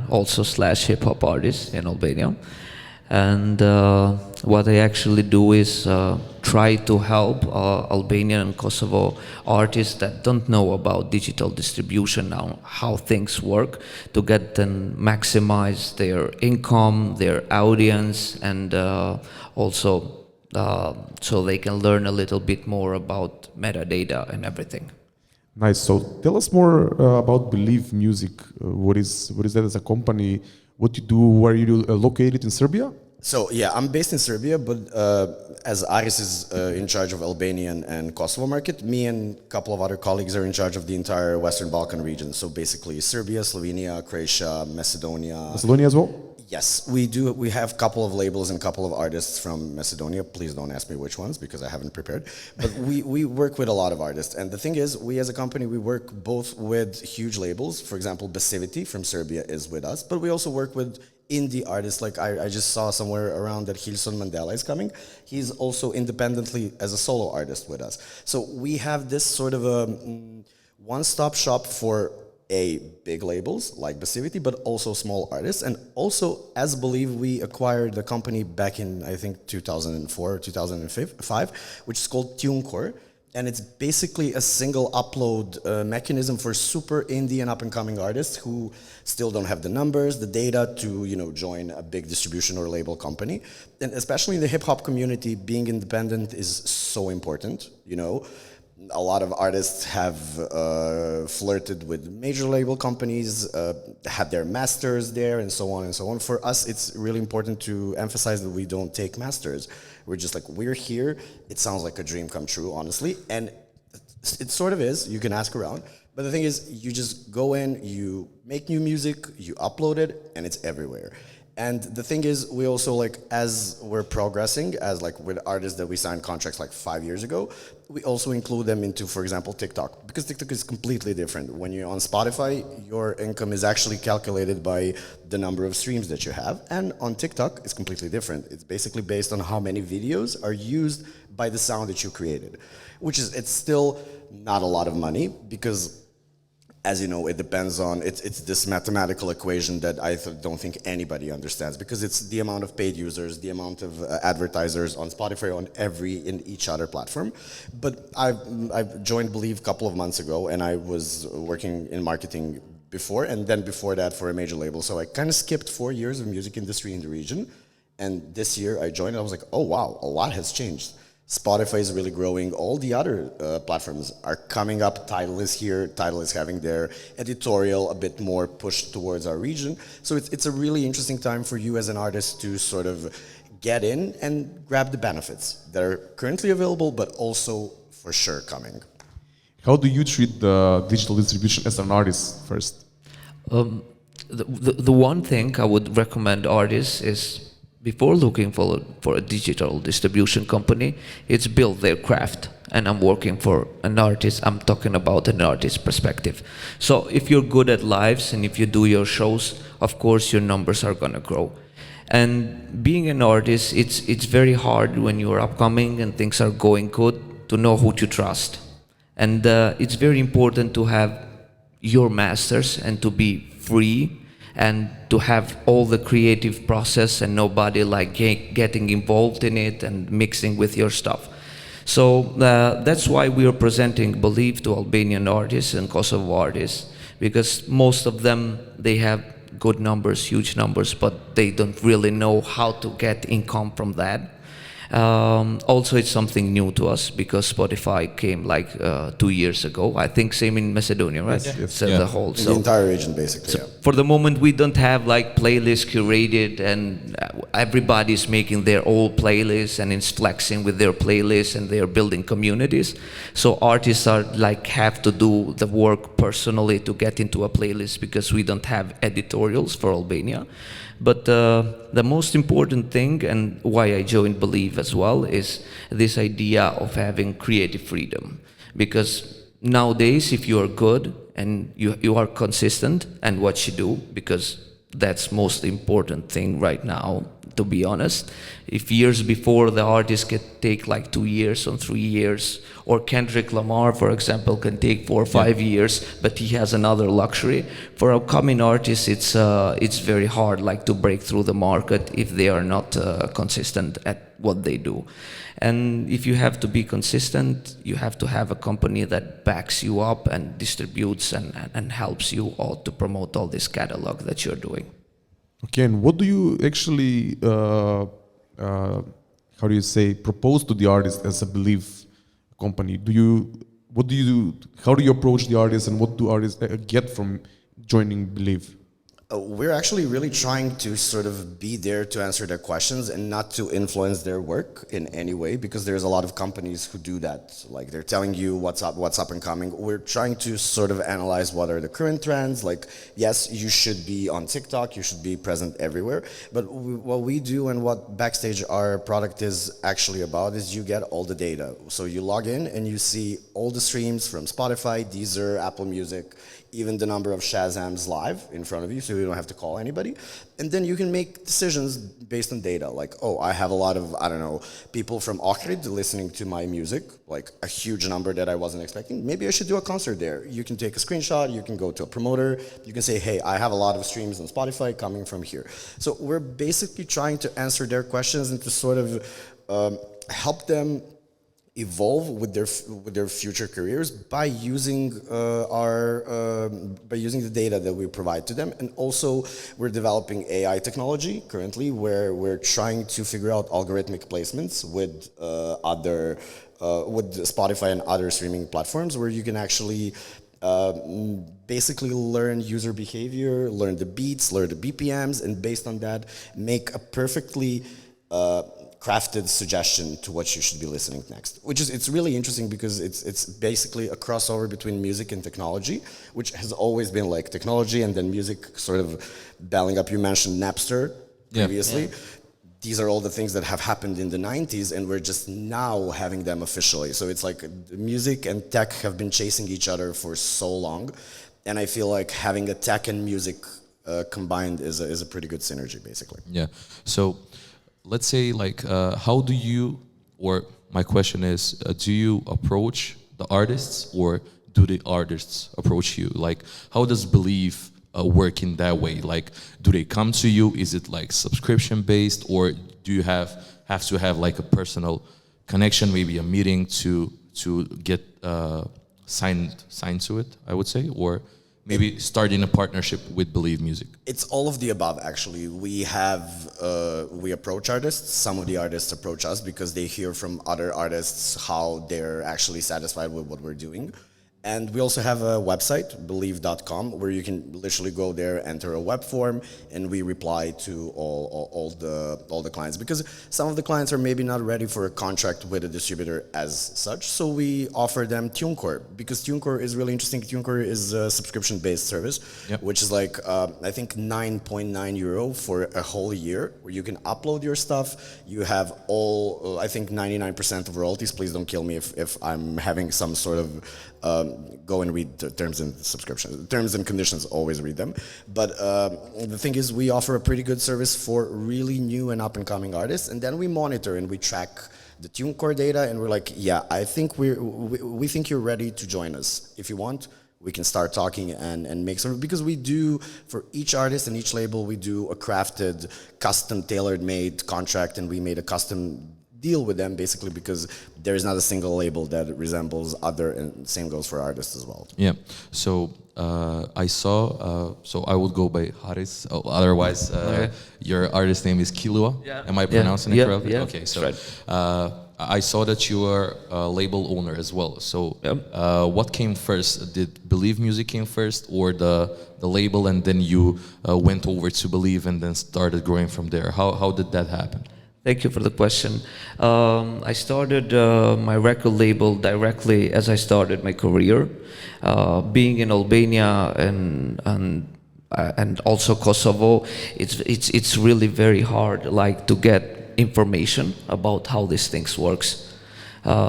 also / hip hop artist in Albania. And what I actually do is try to help Albanian and Kosovo artists that don't know about digital distribution now, how things work, to get them maximize their income, their audience, and also so they can learn a little bit more about metadata and everything. Nice. So tell us more about Believe Music. What is that as a company? What you do? Where are you located in Serbia? So yeah, I'm based in Serbia, but as Aris is in charge of Albanian and Kosovo market, me and a couple of other colleagues are in charge of the entire Western Balkan region. So basically Serbia, Slovenia, Croatia, Macedonia. Macedonia as well? Yes, we do. We have a couple of labels and a couple of artists from Macedonia. Please don't ask me which ones because I haven't prepared. But we work with a lot of artists. And the thing is, we as a company, we work both with huge labels. For example, Basivity from Serbia is with us. But we also work with indie artists. Like I just saw somewhere around that Hilson Mandela is coming. He's also independently as a solo artist with us. So we have this sort of a one-stop shop for big labels like Basivity, but also small artists. And also, as Believe, we acquired the company back in, I think, 2004 or 2005, which is called TuneCore. And it's basically a single upload mechanism for super indie and up-and-coming artists who still don't have the numbers, the data to, join a big distribution or label company. And especially in the hip-hop community, being independent is so important, A lot of artists have flirted with major label companies, had their masters there, and so on and so on. For us, it's really important to emphasize that we don't take masters. We're just like, we're here. It sounds like a dream come true, honestly. And it sort of is. You can ask around. But the thing is, you just go in, you make new music, you upload it, and it's everywhere. And the thing is, we also as we're progressing, as with artists that we signed contracts 5 years ago, we also include them into, for example, TikTok, because TikTok is completely different. When you're on Spotify, your income is actually calculated by the number of streams that you have, and on TikTok, it's completely different. It's basically based on how many videos are used by the sound that you created, it's still not a lot of money, because as you know, it depends on, it's this mathematical equation that I don't think anybody understands, because it's the amount of paid users, the amount of advertisers on Spotify, in each other platform. But I've joined Believe a couple of months ago, and I was working in marketing before, and then before that for a major label. So I kind of skipped 4 years of music industry in the region. And this year I joined, and I was like, oh wow, a lot has changed. Spotify is really growing. All the other platforms are coming up. Tidal is here. Tidal is having their editorial a bit more pushed towards our region. So it's a really interesting time for you as an artist to sort of get in and grab the benefits that are currently available, but also for sure coming. How do you treat the digital distribution as an artist first? The one thing I would recommend artists is, before looking for a digital distribution company, it's build their craft. And I'm working for an artist, I'm talking about an artist perspective. So if you're good at lives and if you do your shows, of course your numbers are gonna grow. And being an artist, it's very hard when you're upcoming and things are going good to know who to trust. And it's very important to have your masters and to be free and to have all the creative process and nobody getting involved in it and mixing with your stuff. So that's why we are presenting Believe to Albanian artists and Kosovo artists, because most of them, they have good numbers, huge numbers, but they don't really know how to get income from that. Also, it's something new to us because Spotify came 2 years ago. I think same in Macedonia, right? Yes. So the whole, the entire region, basically. So for the moment, we don't have playlists curated, and everybody's making their own playlists and it's flexing with their playlists and they're building communities. So artists are have to do the work personally to get into a playlist because we don't have editorials for Albania. But the most important thing, and why I joined Believe as well, is this idea of having creative freedom. Because nowadays, if you are good and you are consistent and what you do, because that's most important thing right now, to be honest. If years before the artist could take 2 years or 3 years, or Kendrick Lamar, for example, can take 4 or 5 years, but he has another luxury. For upcoming artists, it's very hard to break through the market if they are not consistent at what they do. And if you have to be consistent, you have to have a company that backs you up and distributes and helps you all to promote all this catalog that you're doing. Okay, and what do you actually, how do you say, propose to the artist as a Believe company? How do you approach the artist, and what do artists get from joining Believe? We're actually really trying to sort of be there to answer their questions and not to influence their work in any way, because there's a lot of companies who do that. Like, they're telling you what's up and coming. We're trying to sort of analyze what are the current trends. Like, yes, you should be on TikTok, you should be present everywhere. But what we do and what Backstage our product is actually about is you get all the data. So you log in and you see all the streams from Spotify, Deezer, Apple Music, even the number of Shazams live in front of you, so you don't have to call anybody. And then you can make decisions based on data, like, oh, I have a lot of, I don't know, people from Ohrid listening to my music, like a huge number that I wasn't expecting. Maybe I should do a concert there. You can take a screenshot, you can go to a promoter, you can say, hey, I have a lot of streams on Spotify coming from here. So we're basically trying to answer their questions and to sort of help them evolve with their future careers by using the data that we provide to them. And also we're developing AI technology currently, where we're trying to figure out algorithmic placements with with Spotify and other streaming platforms, where you can actually basically learn user behavior, learn the beats, learn the BPMs, and based on that make a perfectly crafted suggestion to what you should be listening next. It's really interesting because it's basically a crossover between music and technology, which has always been like technology and then music sort of belling up. You mentioned Napster previously. Yeah. These are all the things that have happened in the 90s, and we're just now having them officially. So it's like music and tech have been chasing each other for so long, and I feel like having a tech and music combined is a pretty good synergy, basically. Yeah. So let's say, like, how do you, or my question is, do you approach the artists, or do the artists approach you? Like, how does Believe work in that way? Like, do they come to you? Is it like subscription based, or do you have to have like a personal connection, maybe a meeting to get signed to it, I would say, or maybe starting a partnership with Believe Music? It's all of the above, actually. We approach artists. Some of the artists approach us because they hear from other artists how they're actually satisfied with what we're doing. And we also have a website, believe.com, where you can literally go there, enter a web form, and we reply to all the clients. Because some of the clients are maybe not ready for a contract with a distributor as such, so we offer them TuneCore. Because TuneCore is really interesting. TuneCore is a subscription-based service, which is like, I think, €9.9 for a whole year, where you can upload your stuff. You have all, I think, 99% of royalties. Please don't kill me if I'm having some sort of go and read the terms and subscriptions. Terms and conditions, always read them. But the thing is, we offer a pretty good service for really new and up-and-coming artists, and then we monitor and we track the TuneCore data, and we're like, yeah, I think we think you're ready to join us. If you want, we can start talking and make some, because we do, for each artist and each label, we do a crafted, custom, tailor-made contract, and we made a custom deal with them, basically, because there is not a single label that resembles other, and same goes for artists as well. Yeah. So I saw. So I would go by Aris. Otherwise, your artist name is Killua. Yeah. Am I pronouncing it correctly? Yeah. Okay. So right. I saw that you are a label owner as well. So what came first? Did Believe Music came first, or the label, and then you went over to Believe and then started growing from there? How did that happen? Thank you for the question. I started my record label directly as I started my career. Being in Albania and also Kosovo, it's really very hard, like, to get information about how these things works.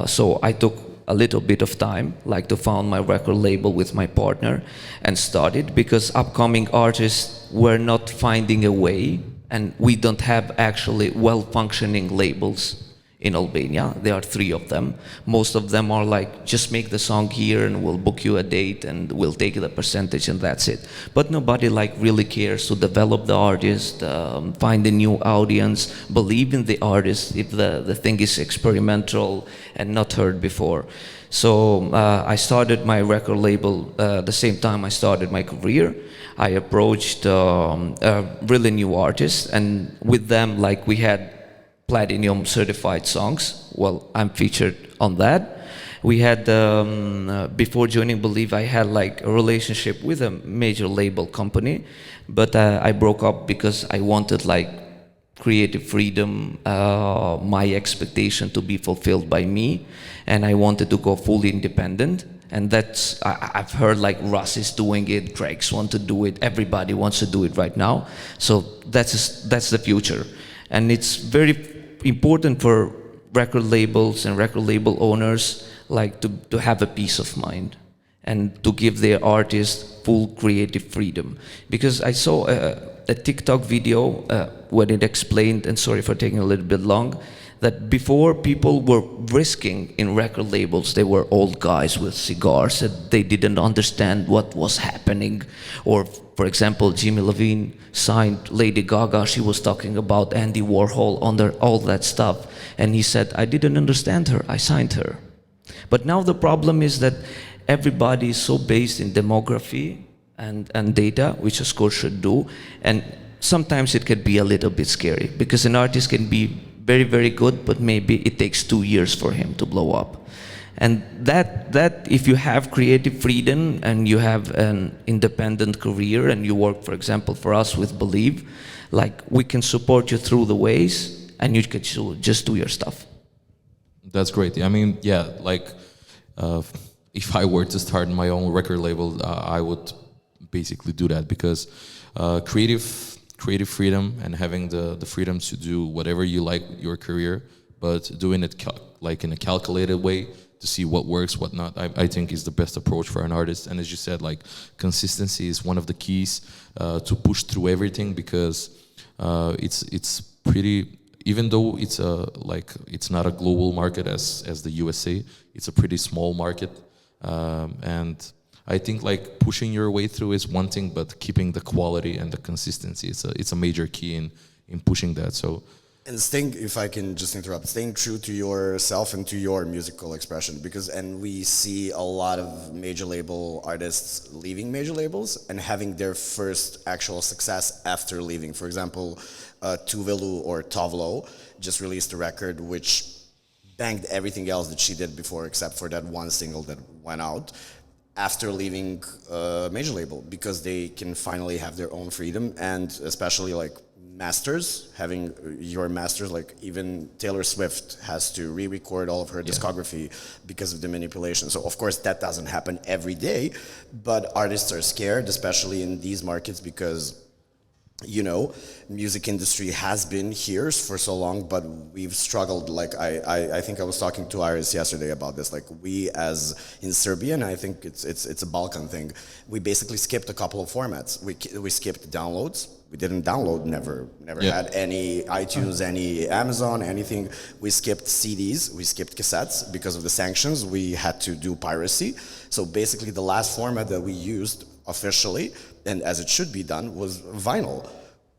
So I took a little bit of time, like, to found my record label with my partner and started, because upcoming artists were not finding a way, and we don't have actually well-functioning labels in Albania. There are 3 of them. Most of them are like, just make the song here and we'll book you a date and we'll take the percentage and that's it. But nobody like really cares to develop the artist, find a new audience, believe in the artist if the thing is experimental and not heard before. So I started my record label the same time I started my career. I approached a really new artist, and with them, like, we had platinum certified songs. Well, I'm featured on that. We had, before joining Believe, I had like a relationship with a major label company, but I broke up because I wanted like creative freedom, my expectation to be fulfilled by me, and I wanted to go fully independent. And that's, I've heard like Russ is doing it, Craig's want to do it, everybody wants to do it right now. So that's the future. And it's very important for record labels and record label owners like to have a peace of mind and to give their artists full creative freedom. Because I saw a TikTok video when it explained, and sorry for taking a little bit long, that before people were risking in record labels, they were old guys with cigars and they didn't understand what was happening. Or, for example, Jimmy Levine signed Lady Gaga. She was talking about Andy Warhol under all that stuff. And he said, I didn't understand her, I signed her. But now the problem is that everybody is so based in demography and data, which of course should do. And sometimes it can be a little bit scary because an artist can be very, very good, but maybe it takes 2 years for him to blow up. And that if you have creative freedom and you have an independent career and you work, for example, for us with Believe, like we can support you through the ways and you can just do your stuff. That's great. I mean, yeah, like if I were to start my own record label, I would basically do that because creative freedom and having the freedom to do whatever you like your career, but doing it like in a calculated way to see what works, what not, I think is the best approach for an artist. And as you said, like consistency is one of the keys to push through everything because it's pretty, even though it's it's not a global market as the USA, it's a pretty small market, and I think like pushing your way through is one thing, but keeping the quality and the consistency, it's a major key in pushing that. So, and staying, if I can just interrupt, staying true to yourself and to your musical expression, and we see a lot of major label artists leaving major labels and having their first actual success after leaving. For example, Tuvelu or Tovlo just released a record which banged everything else that she did before except for that one single that went out after leaving a major label, because they can finally have their own freedom, and especially like masters, having your masters, like even Taylor Swift has to re-record all of her discography because of the manipulation. So of course that doesn't happen every day, but artists are scared, especially in these markets, because you know, music industry has been here for so long, but we've struggled. Like I think I was talking to Aris yesterday about this. Like we, as in Serbia, and I think it's a Balkan thing, we basically skipped a couple of formats. We skipped downloads. We didn't download. Never had any iTunes, any Amazon, anything. We skipped CDs. We skipped cassettes because of the sanctions. We had to do piracy. So basically, the last format that we used officially, and as it should be done, was vinyl,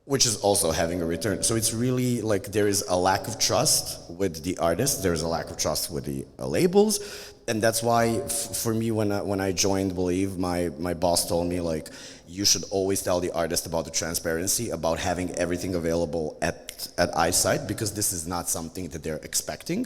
which is also having a return. So it's really like there is a lack of trust with the artists, there is a lack of trust with the labels, and that's why for me when I joined Believe, my boss told me like, you should always tell the artist about the transparency, about having everything available at eyesight, because this is not something that they're expecting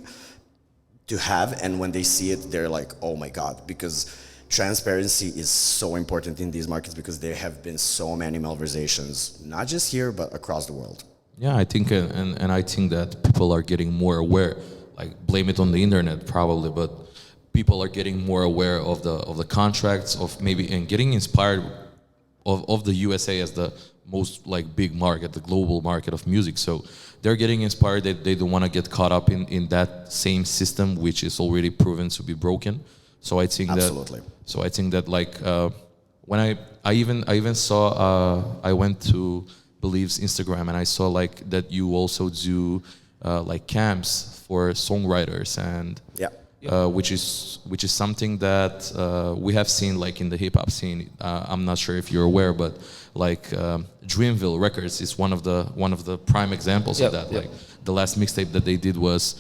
to have, and when they see it, they're like, oh my God, because transparency is so important in these markets because there have been so many malversations, not just here, but across the world. Yeah, I think, and I think that people are getting more aware. Like, blame it on the internet probably, but people are getting more aware of the contracts, of maybe, and getting inspired of the USA as the most like big market, the global market of music. So they're getting inspired that they don't want to get caught up in that same system, which is already proven to be broken. So I think Absolutely. So I think that like when I even saw I went to Believe's Instagram and I saw like that you also do like camps for songwriters, and which is something that we have seen like in the hip hop scene. I'm not sure if you're aware, but like Dreamville Records is one of the prime examples of that. Like the last mixtape that they did was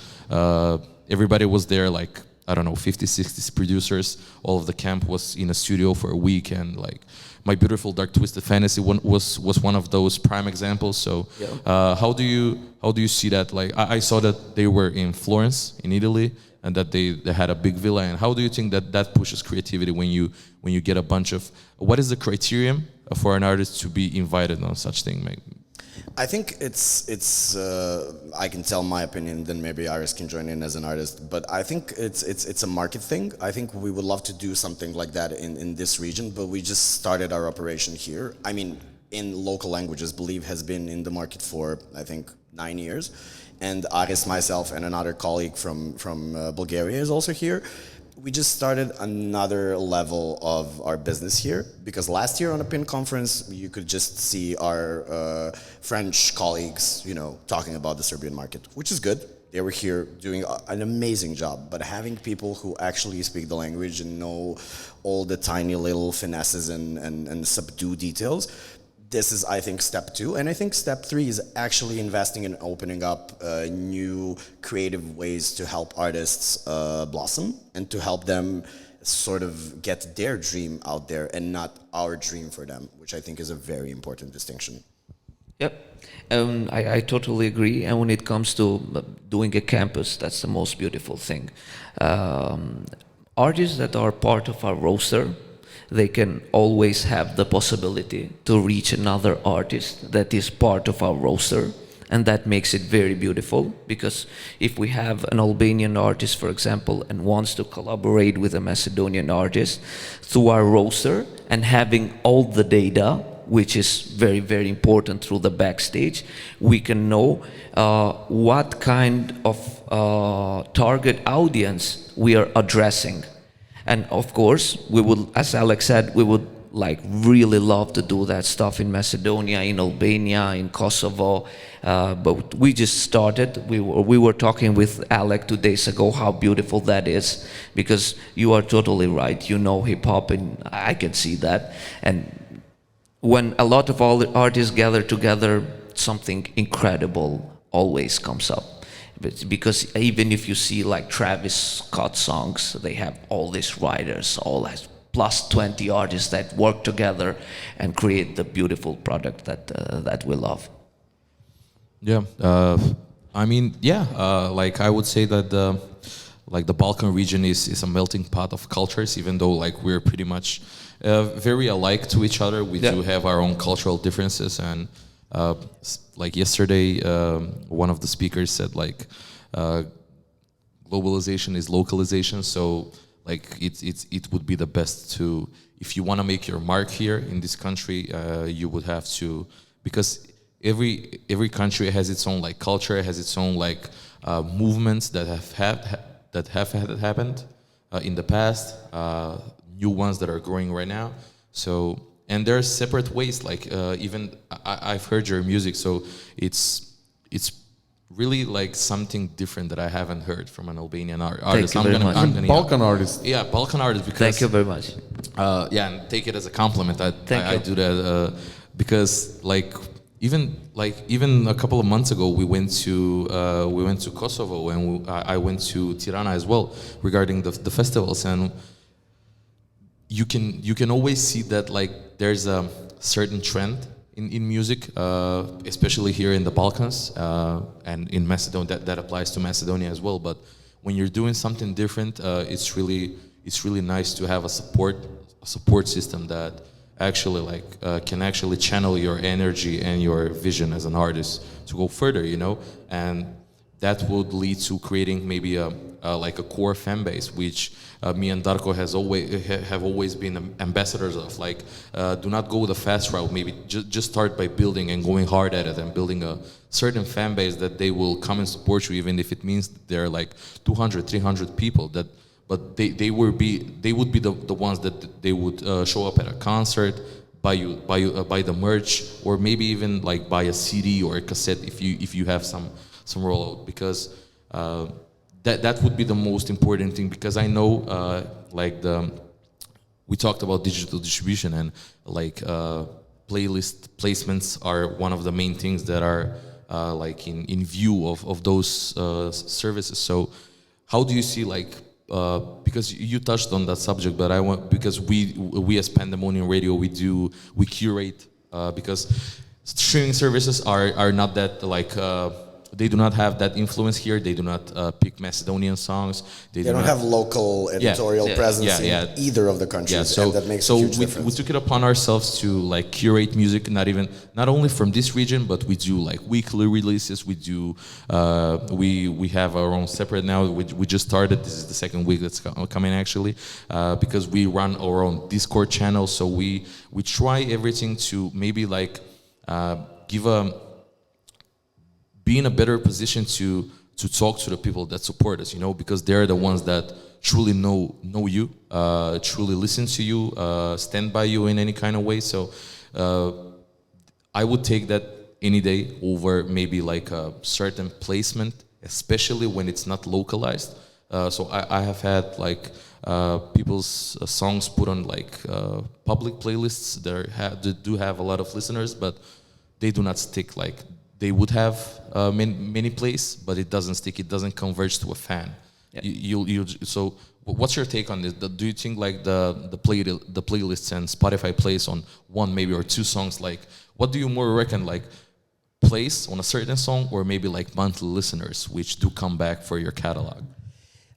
everybody was there, like I don't know, 50, 60 producers. All of the camp was in a studio for a week, and like My Beautiful Dark Twisted Fantasy was one of those prime examples. So how do you see that? Like I saw that they were in Florence in Italy, and that they had a big villa. And how do you think that pushes creativity when you get a bunch of, what is the criterion for an artist to be invited on such thing? I think it's I can tell my opinion, then maybe Aris can join in as an artist, but I think it's a market thing. I think we would love to do something like that in this region, but we just started our operation here. I mean, in local languages, Believe has been in the market for, I think, 9 years. And Aris, myself, and another colleague from Bulgaria is also here. We just started another level of our business here, because last year on a PIN conference, you could just see our French colleagues, talking about the Serbian market, which is good. They were here doing an amazing job, but having people who actually speak the language and know all the tiny little finesses and subdue details, this is, I think, step 2. And I think step 3 is actually investing in opening up new creative ways to help artists blossom and to help them sort of get their dream out there and not our dream for them, which I think is a very important distinction. Yep. I totally agree. And when it comes to doing a campus, that's the most beautiful thing. Artists that are part of our roster, they can always have the possibility to reach another artist that is part of our roster, and that makes it very beautiful, because if we have an Albanian artist, for example, and wants to collaborate with a Macedonian artist through our roster, and having all the data, which is very, very important through the backstage, we can know what kind of target audience we are addressing. And of course, we would, as Alek said, we would really love to do that stuff in Macedonia, in Albania, in Kosovo. But we just started. We were talking with Alek 2 days ago how beautiful that is, because you are totally right. Hip hop, and I can see that. And when a lot of all the artists gather together, something incredible always comes up. Because even if you see like Travis Scott songs, they have all these writers, all plus 20 artists that work together and create the beautiful product that we love. Yeah, like I would say that the Balkan region is a melting pot of cultures, even though like we're pretty much very alike to each other. We do have our own cultural differences, and like yesterday, one of the speakers said like globalization is localization. So like it would be the best to, if you want to make your mark here in this country, you would have to, because every country has its own like culture, has its own like movements that have happened in the past, new ones that are growing right now. So, and there are separate ways, like even I've heard your music, so it's really like something different that I haven't heard from an Albanian artist. Thank you very much. Balkan artist. Yeah, Balkan artist. Because, thank you very much. And take it as a compliment. I do that because like even a couple of months ago we went to Kosovo, and I went to Tirana as well regarding the festivals, and you can always see that like there's a certain trend in music, especially here in the Balkans and in Macedonia. That applies to Macedonia as well. But when you're doing something different, it's really nice to have a support system that actually like can actually channel your energy and your vision as an artist to go further, and that would lead to creating maybe a core fan base, which me and Darko have always been ambassadors of. Like, do not go the fast route. Maybe just start by building and going hard at it and building a certain fan base that they will come and support you, even if it means there are like 200, 300 people. But they would be the ones that they would show up at a concert, buy the merch, or maybe even like buy a CD or a cassette if you have some rollout, because that would be the most important thing, because I know we talked about digital distribution, and playlist placements are one of the main things that are in view of those services. So how do you see because you touched on that subject, but I want, because we as Pandamonium.radio, we curate, because streaming services are not that they do not have that influence here. They do not pick Macedonian songs. They don't have local editorial presence in either of the countries, so, and that makes a huge difference. We took it upon ourselves to curate music, not only from this region, but we do weekly releases. We do we have our own separate now. We just started. This is the second week that's coming actually, because we run our own Discord channel. So we try everything to maybe be in a better position to talk to the people that support us, because they're the ones that truly know you, truly listen to you, stand by you in any kind of way. So I would take that any day over maybe a certain placement, especially when it's not localized. So I have had people's songs put on public playlists that do have a lot of listeners, but they do not stick they would have many plays, but it doesn't stick. It doesn't converge to a fan. Yeah. So what's your take on this? Do you think the playlists and Spotify plays on one maybe or two songs? What do you more reckon? Plays on a certain song, or maybe monthly listeners which do come back for your catalog?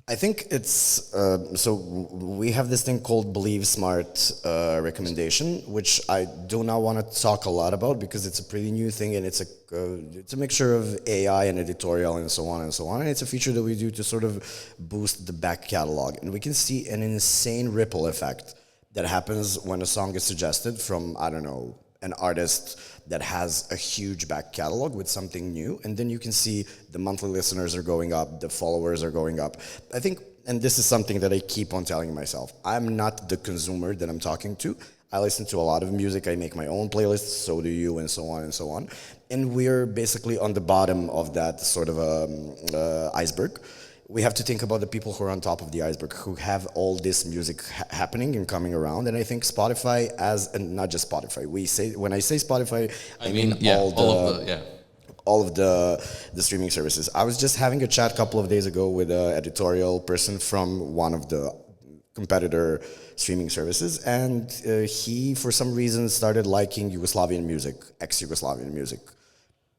I think it's so we have this thing called Believe Smart recommendation, which I do not want to talk a lot about because it's a pretty new thing, and it's a mixture of AI and editorial and so on and so on. And it's a feature that we do to sort of boost the back catalog, and we can see an insane ripple effect that happens when a song is suggested from, I don't know, an artist that has a huge back catalog with something new, and then you can see the monthly listeners are going up, the followers are going up. I think, and this is something that I keep on telling myself, I'm not the consumer that I'm talking to. I listen to a lot of music, I make my own playlists, so do you, and so on and so on. And we're basically on the bottom of that sort of iceberg. We have to think about the people who are on top of the iceberg, who have all this music happening and coming around. And I think Spotify, and not just Spotify, when I say Spotify, I mean all of the streaming services. I was just having a chat a couple of days ago with an editorial person from one of the competitor streaming services, and he, for some reason, started liking Yugoslavian music, ex-Yugoslavian music,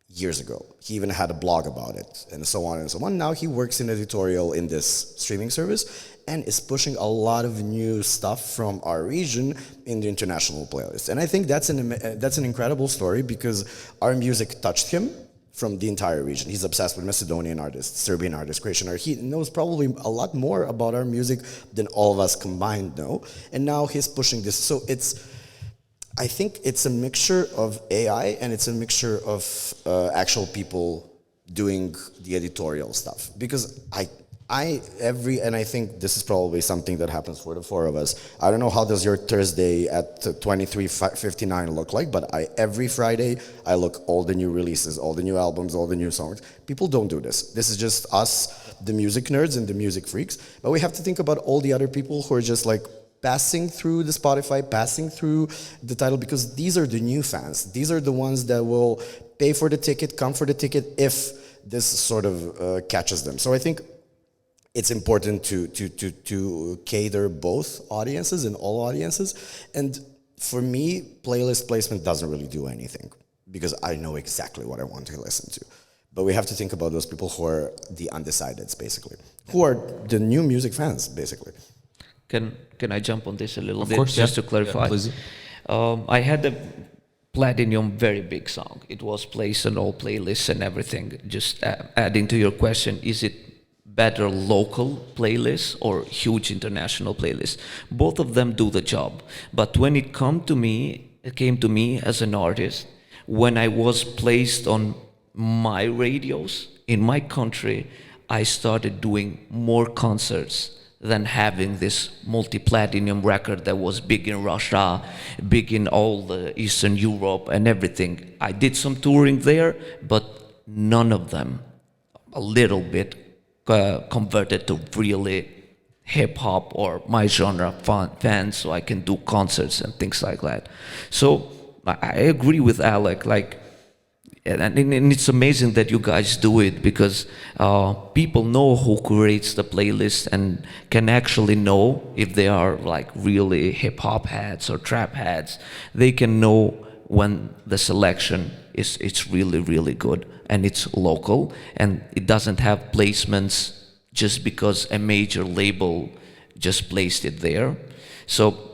years ago. He even had a blog about it, and so on and so on. Now he works in editorial in this streaming service and is pushing a lot of new stuff from our region in the international playlist. And I think that's an incredible story, because our music touched him from the entire region. He's obsessed with Macedonian artists, Serbian artists, Croatian artists. He knows probably a lot more about our music than all of us combined know. And now he's pushing this. So I think it's a mixture of AI, and it's a mixture of actual people doing the editorial stuff. Because and I think this is probably something that happens for the four of us. I don't know how does your Thursday at 23:59 look like, but every Friday I look all the new releases, all the new albums, all the new songs. People don't do this. This is just us, the music nerds and the music freaks. But we have to think about all the other people who are just passing through the Spotify, passing through the title, because these are the new fans. These are the ones that will pay for the ticket, come for the ticket, if this sort of catches them. So I think it's important to cater both audiences and all audiences. And for me, playlist placement doesn't really do anything, because I know exactly what I want to listen to. But we have to think about those people who are the undecideds, basically, who are the new music fans, basically. Can I jump on this a little of bit, course, just to clarify? Yeah, I had a Platinum very big song. It was placed on all playlists and everything. Just adding to your question, is it better local playlists or huge international playlists? Both of them do the job. But when it came to me as an artist, when I was placed on my radios in my country, I started doing more concerts than having this multi-platinum record that was big in Russia, big in all the Eastern Europe and everything. I did some touring there, but none of them a little bit converted to really hip hop or my genre fans, so I can do concerts and things like that. So I agree with Alek, like, and it's amazing that you guys do it, because people know who curates the playlist and can actually know if they are like really hip hop heads or trap heads. They can know when the selection is it's really good and it's local and it doesn't have placements just because a major label just placed it there. So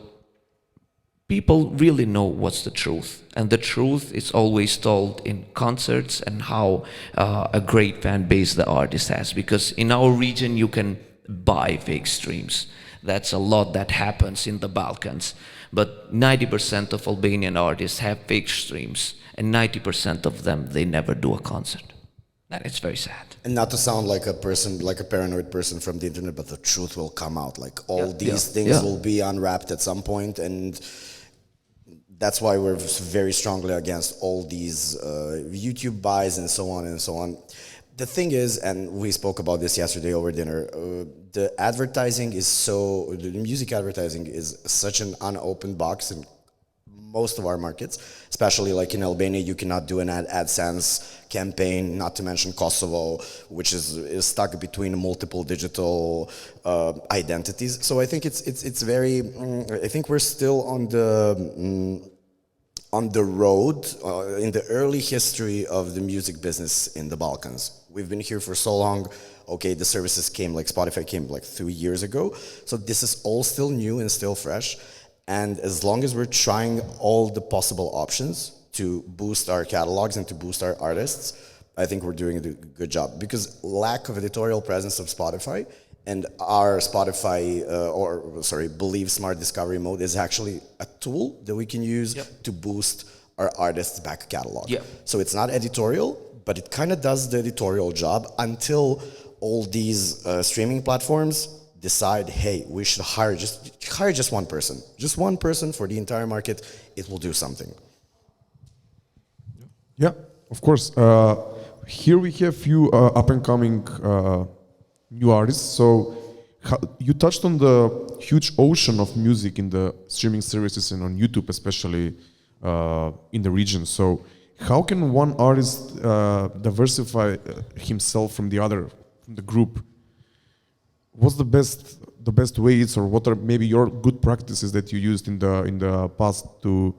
people really know what's the truth, and the truth is always told in concerts and how a great fan base the artist has. Because in our region you can buy fake streams. That's a lot that happens in the Balkans. But 90% of Albanian artists have fake streams, and 90% of them, they never do a concert. And it's very sad. And not to sound like a person, like a paranoid person from the internet, but the truth will come out. Like all these things will be unwrapped at some point, and that's why we're very strongly against all these YouTube buys and so on and so on. The thing is, and we spoke about this yesterday over dinner, the advertising is the music advertising is such an unopened box in most of our markets, especially like in Albania. You cannot do an AdSense campaign, not to mention Kosovo, which is stuck between multiple digital identities. So I think it's very, I think we're still on the road in the early history of the music business in the Balkans. We've been here for so long. Okay, the services came, like Spotify came like 3 years ago. So this is all still new and still fresh. And as long as we're trying all the possible options to boost our catalogs and to boost our artists, I think we're doing a good job. Because lack of editorial presence of Spotify and our Spotify, Believe Smart Discovery Mode is actually a tool that we can use to boost our artists' back catalog. So it's not editorial, but it kind of does the editorial job until all these streaming platforms decide, hey, we should hire just one person for the entire market. It will do something. Yeah, of course. Here we have few up and coming new artists. So you touched on the huge ocean of music in the streaming services and on YouTube, especially in the region. So how can one artist diversify himself from the group? What's the best ways, or what are maybe your good practices that you used in the past to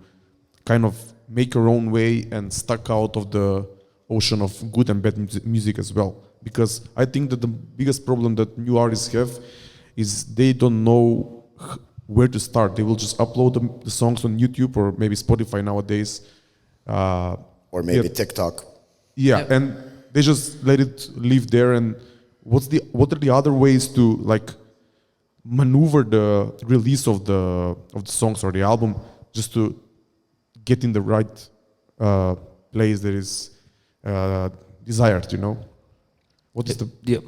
kind of make your own way and stuck out of the ocean of good and bad music as well? Because I think that the biggest problem that new artists have is they don't know where to start. They will just upload the songs on YouTube or maybe Spotify nowadays. Or maybe TikTok. Yeah, and they just let it live there. And what are the other ways to like maneuver the release of the songs or the album just to get in the right place that is desired, you know? What is the...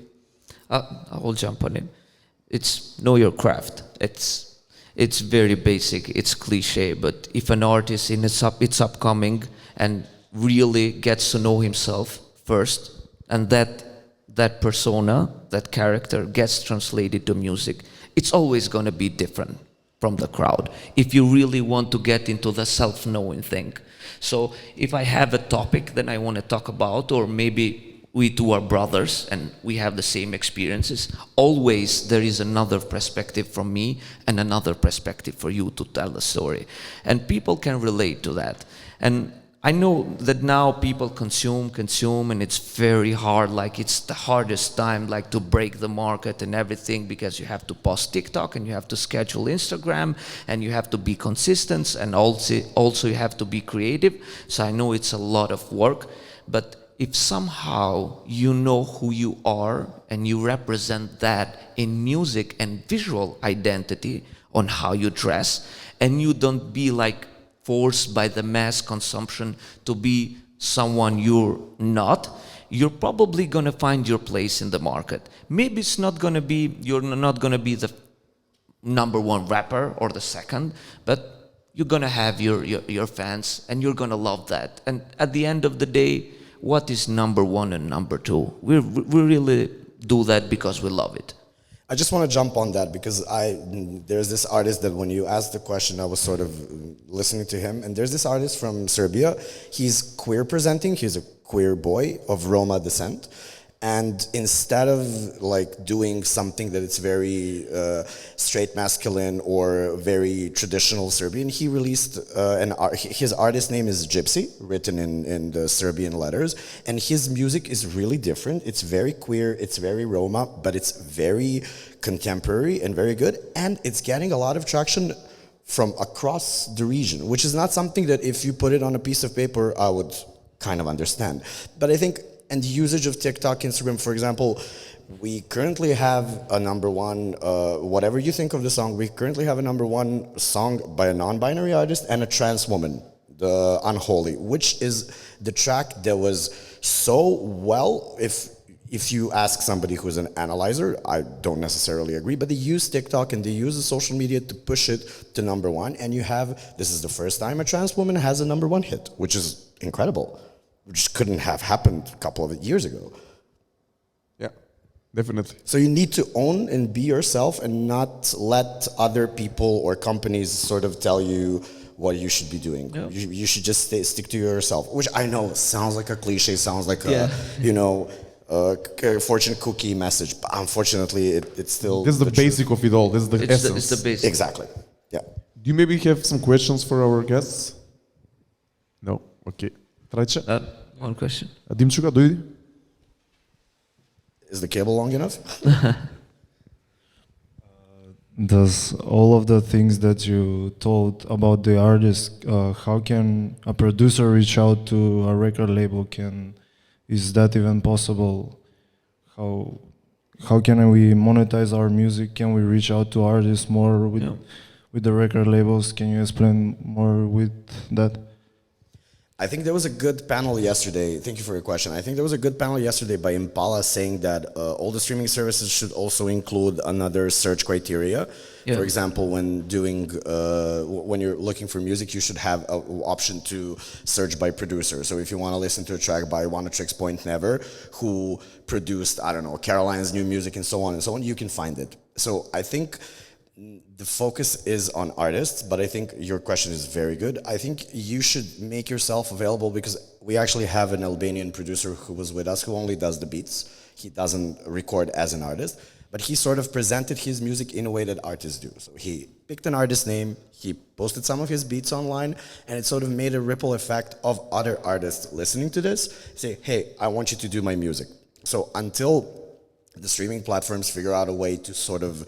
I will jump on it. It's know your craft. It's very basic, it's cliche, but if an artist it's upcoming and really gets to know himself first, and that persona, that character gets translated to music, it's always going to be different from the crowd if you really want to get into the self-knowing thing. So if I have a topic that I want to talk about, or maybe we two are brothers and we have the same experiences, always there is another perspective from me and another perspective for you to tell the story. And people can relate to that. And I know that now people consume, and it's very hard, like it's the hardest time, like to break the market and everything, because you have to post TikTok and you have to schedule Instagram and you have to be consistent, and also you have to be creative. So I know it's a lot of work, but if somehow you know who you are and you represent that in music and visual identity on how you dress, and you don't be like forced by the mass consumption to be someone you're not, you're probably going to find your place in the market. Maybe it's not going to be, you're not going to be the number one rapper or the second, but you're going to have your fans and you're going to love that. And at the end of the day, what is number one and number two. We really do that because we love it. I just want to jump on that because there's this artist that when you asked the question, I was sort of listening to him. And there's this artist from Serbia. He's queer presenting. He's a queer boy of Roma descent. And instead of like doing something that it's very straight masculine or very traditional Serbian, he released his artist name is Gypsy, written in the Serbian letters, and his music is really different. It's very queer, it's very Roma, but it's very contemporary and very good, and it's getting a lot of traction from across the region, which is not something that if you put it on a piece of paper, I would kind of understand. But I think, and the usage of TikTok, Instagram, for example, we currently have a number one, whatever you think of the song, we currently have a number one song by a non-binary artist and a trans woman, the Unholy, which is the track that was so well, if you ask somebody who's an analyzer, I don't necessarily agree, but they use TikTok and they use the social media to push it to number one, and you have, this is the first time a trans woman has a number one hit, which is incredible. Which couldn't have happened a couple of years ago. Yeah, definitely. So you need to own and be yourself and not let other people or companies sort of tell you what you should be doing. Yeah. You should just stick to yourself, which I know sounds like a cliche, sounds like a, fortune cookie message, but unfortunately it's still... This is the basic of it all, this is the essence. It's the basic. Exactly, yeah. Do you maybe have some questions for our guests? No? Okay. Трајче? One question. Димчука, дојди. Is the cable long enough? Does all of the things that you told about the artist, how can a producer reach out to a record label? Is that even possible? How can we monetize our music? Can we reach out to artists more with the record labels? Can you explain more with that? I think there was a good panel yesterday. Thank you for your question. I think there was a good panel yesterday by Impala saying that all the streaming services should also include another search criteria. Yeah. For example, when you're looking for music, you should have an option to search by producer. So if you want to listen to a track by Oneohtrix Point Never, who produced, I don't know, Caroline's new music and so on, you can find it. So I think the focus is on artists, but I think your question is very good. I think you should make yourself available because we actually have an Albanian producer who was with us who only does the beats. He doesn't record as an artist, but he sort of presented his music in a way that artists do. So he picked an artist name, he posted some of his beats online, and it sort of made a ripple effect of other artists listening to this, say, hey, I want you to do my music. So until the streaming platforms figure out a way to sort of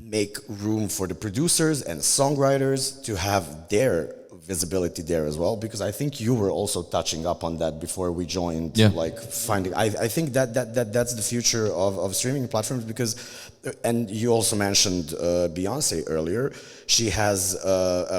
make room for the producers and songwriters to have their visibility there as well, because I think you were also touching up on that before we joined. Yeah. Like finding, I think that's the future of streaming platforms, because, and you also mentioned Beyonce earlier. She has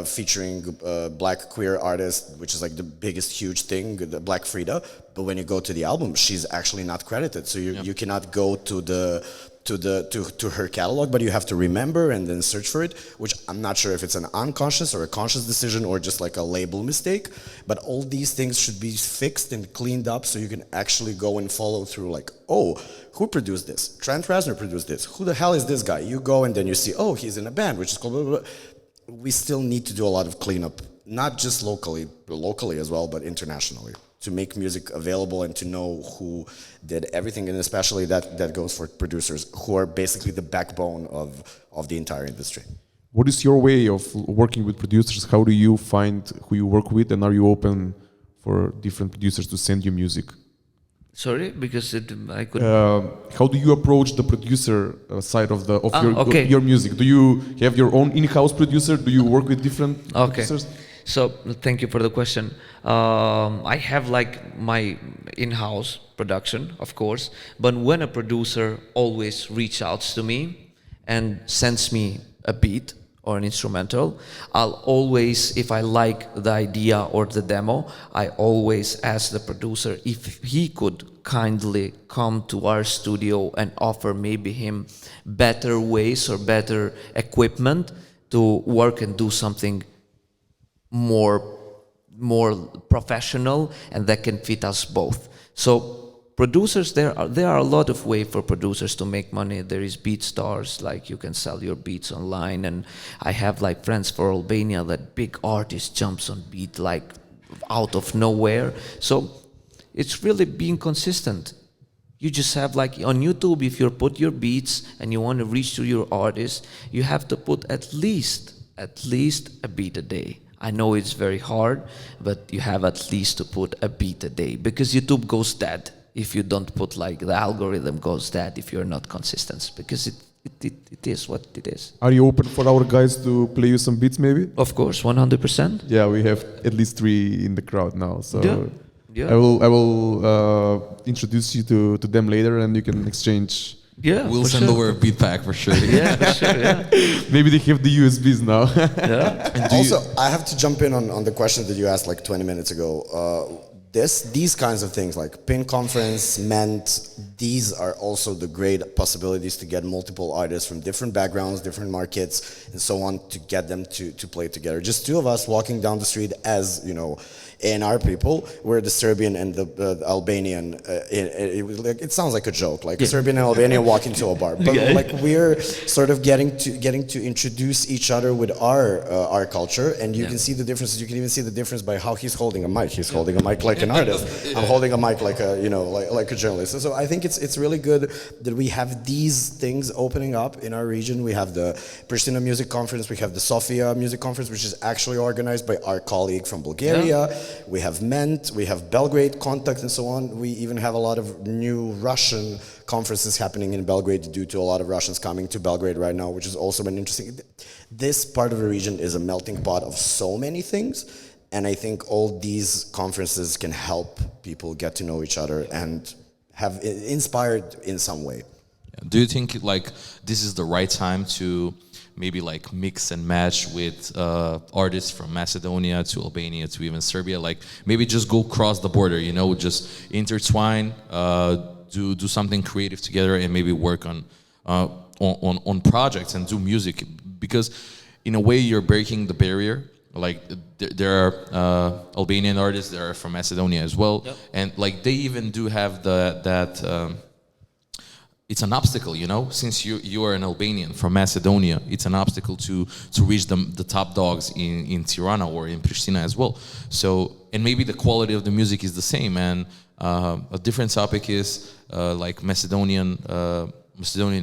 featuring black queer artist, which is like the biggest huge thing, the Black Frida. But when you go to the album, she's actually not credited, so you cannot go to her catalog, but you have to remember and then search for it, which I'm not sure if it's an unconscious or a conscious decision or just like a label mistake, but all these things should be fixed and cleaned up so you can actually go and follow through, like, oh, who produced this? Trent Reznor produced this. Who the hell is this guy? You go and then you see, oh, he's in a band, which is called blah, blah, blah. We still need to do a lot of cleanup, not just locally as well, but internationally, to make music available and to know who did everything, and especially that goes for producers, who are basically the backbone of the entire industry. What is your way of working with producers? How do you find who you work with, and are you open for different producers to send you music? Sorry, because I could. How do you approach the producer side of your music? Do you have your own in-house producer? Do you work with different producers? So thank you for the question. I have like my in-house production, of course, but when a producer always reaches out to me and sends me a beat or an instrumental, I'll always, if I like the idea or the demo, I always ask the producer if he could kindly come to our studio and offer maybe him better ways or better equipment to work and do something more more professional and that can fit us both. So producers, there are a lot of ways for producers to make money. There is BeatStars, like you can sell your beats online, and I have like friends for Albania that big artist jumps on beat like out of nowhere. So it's really being consistent. You just have like on YouTube, if you put your beats and you want to reach to your artist, you have to put at least a beat a day. I know it's very hard, but you have at least to put a beat a day, because YouTube goes dead if you don't put, like, the algorithm goes dead if you're not consistent, because it is what it is. Are you open for our guys to play you some beats maybe? Of course, 100%. Yeah, we have at least 3 in the crowd now, so Yeah. I will introduce you to them later, and you can exchange. Yeah, We'll send over a beat pack for sure. Yeah, for sure, yeah. Maybe they have the USBs now. Yeah. And Also, I have to jump in on the question that you asked like 20 minutes ago. These kinds of things like pin conference, Ment, these are also the great possibilities to get multiple artists from different backgrounds, different markets, and so on, to get them to play together. Just 2 of us walking down the street as, you know, A&R people, we're the Serbian and the Albanian. It sounds like a joke, like a Serbian and Albanian walking to a bar, but like we're sort of getting to introduce each other with our culture, and you can see the differences. You can even see the difference by how he's holding a mic. He's holding a mic like an artist. I'm holding a mic like a like a journalist. So I think it's really good that we have these things opening up in our region. We have the Pristina Music Conference. We have the Sofia Music Conference, which is actually organized by our colleague from Bulgaria. Yeah. We have Ment, we have Belgrade Contact, and so on. We even have a lot of new Russian conferences happening in Belgrade due to a lot of Russians coming to Belgrade right now, which is also an interesting. This part of the region is a melting pot of so many things, and I think all these conferences can help people get to know each other and have inspired in some way. Do you think like this is the right time to maybe like mix and match with artists from Macedonia to Albania to even Serbia, like maybe just go cross the border, you know, just intertwine, do something creative together, and maybe work on projects and do music, because in a way you're breaking the barrier. Like there are Albanian artists that are from Macedonia as well, and like they even do have that. It's an obstacle, you know, since you are an Albanian from Macedonia, it's an obstacle to reach the top dogs in Tirana or in Pristina as well. So, and maybe the quality of the music is the same, and a different topic is like Macedonian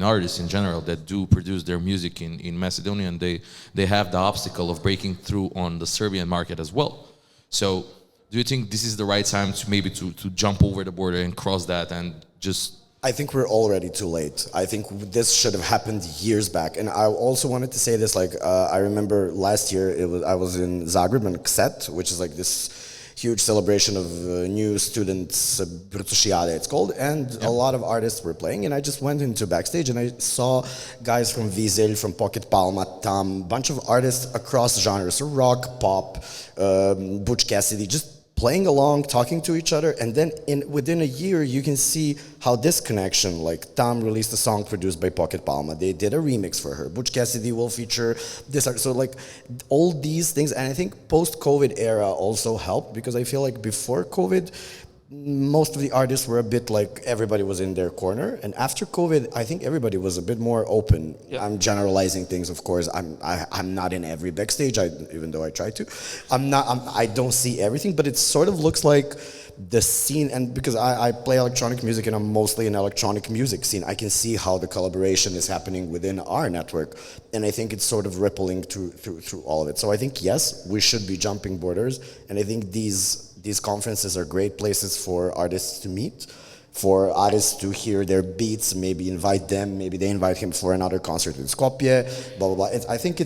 artists in general that do produce their music in Macedonia, and they have the obstacle of breaking through on the Serbian market as well. So do you think this is the right time to maybe to jump over the border and cross that and just... I think we're already too late. I think this should have happened years back. And I also wanted to say this, like, I remember last year I was in Zagreb and MKC, which is like this huge celebration of new students, Brutušiade it's called, and a lot of artists were playing, and I just went into backstage and I saw guys from Vizelj, from Pocket Palma, Tam, bunch of artists across genres, so rock, pop, Butch Cassidy, just playing along, talking to each other, and then within a year you can see how this connection, like Tam released a song produced by Pocket Palma, they did a remix for her, Butch Cassidy will feature this art, so like all these things, and I think post-COVID era also helped, because I feel like before COVID, most of the artists were a bit like everybody was in their corner, and after COVID, I think everybody was a bit more open. Yep. I'm generalizing things, of course. I'm not in every backstage, even though I try to. I don't see everything, but it sort of looks like the scene, and because I play electronic music and I'm mostly an electronic music scene, I can see how the collaboration is happening within our network, and I think it's sort of rippling through all of it. So I think yes, we should be jumping borders, and I think these conferences are great places for artists to meet, for artists to hear their beats, maybe invite them, maybe they invite him for another concert in Skopje, blah, blah, blah. I think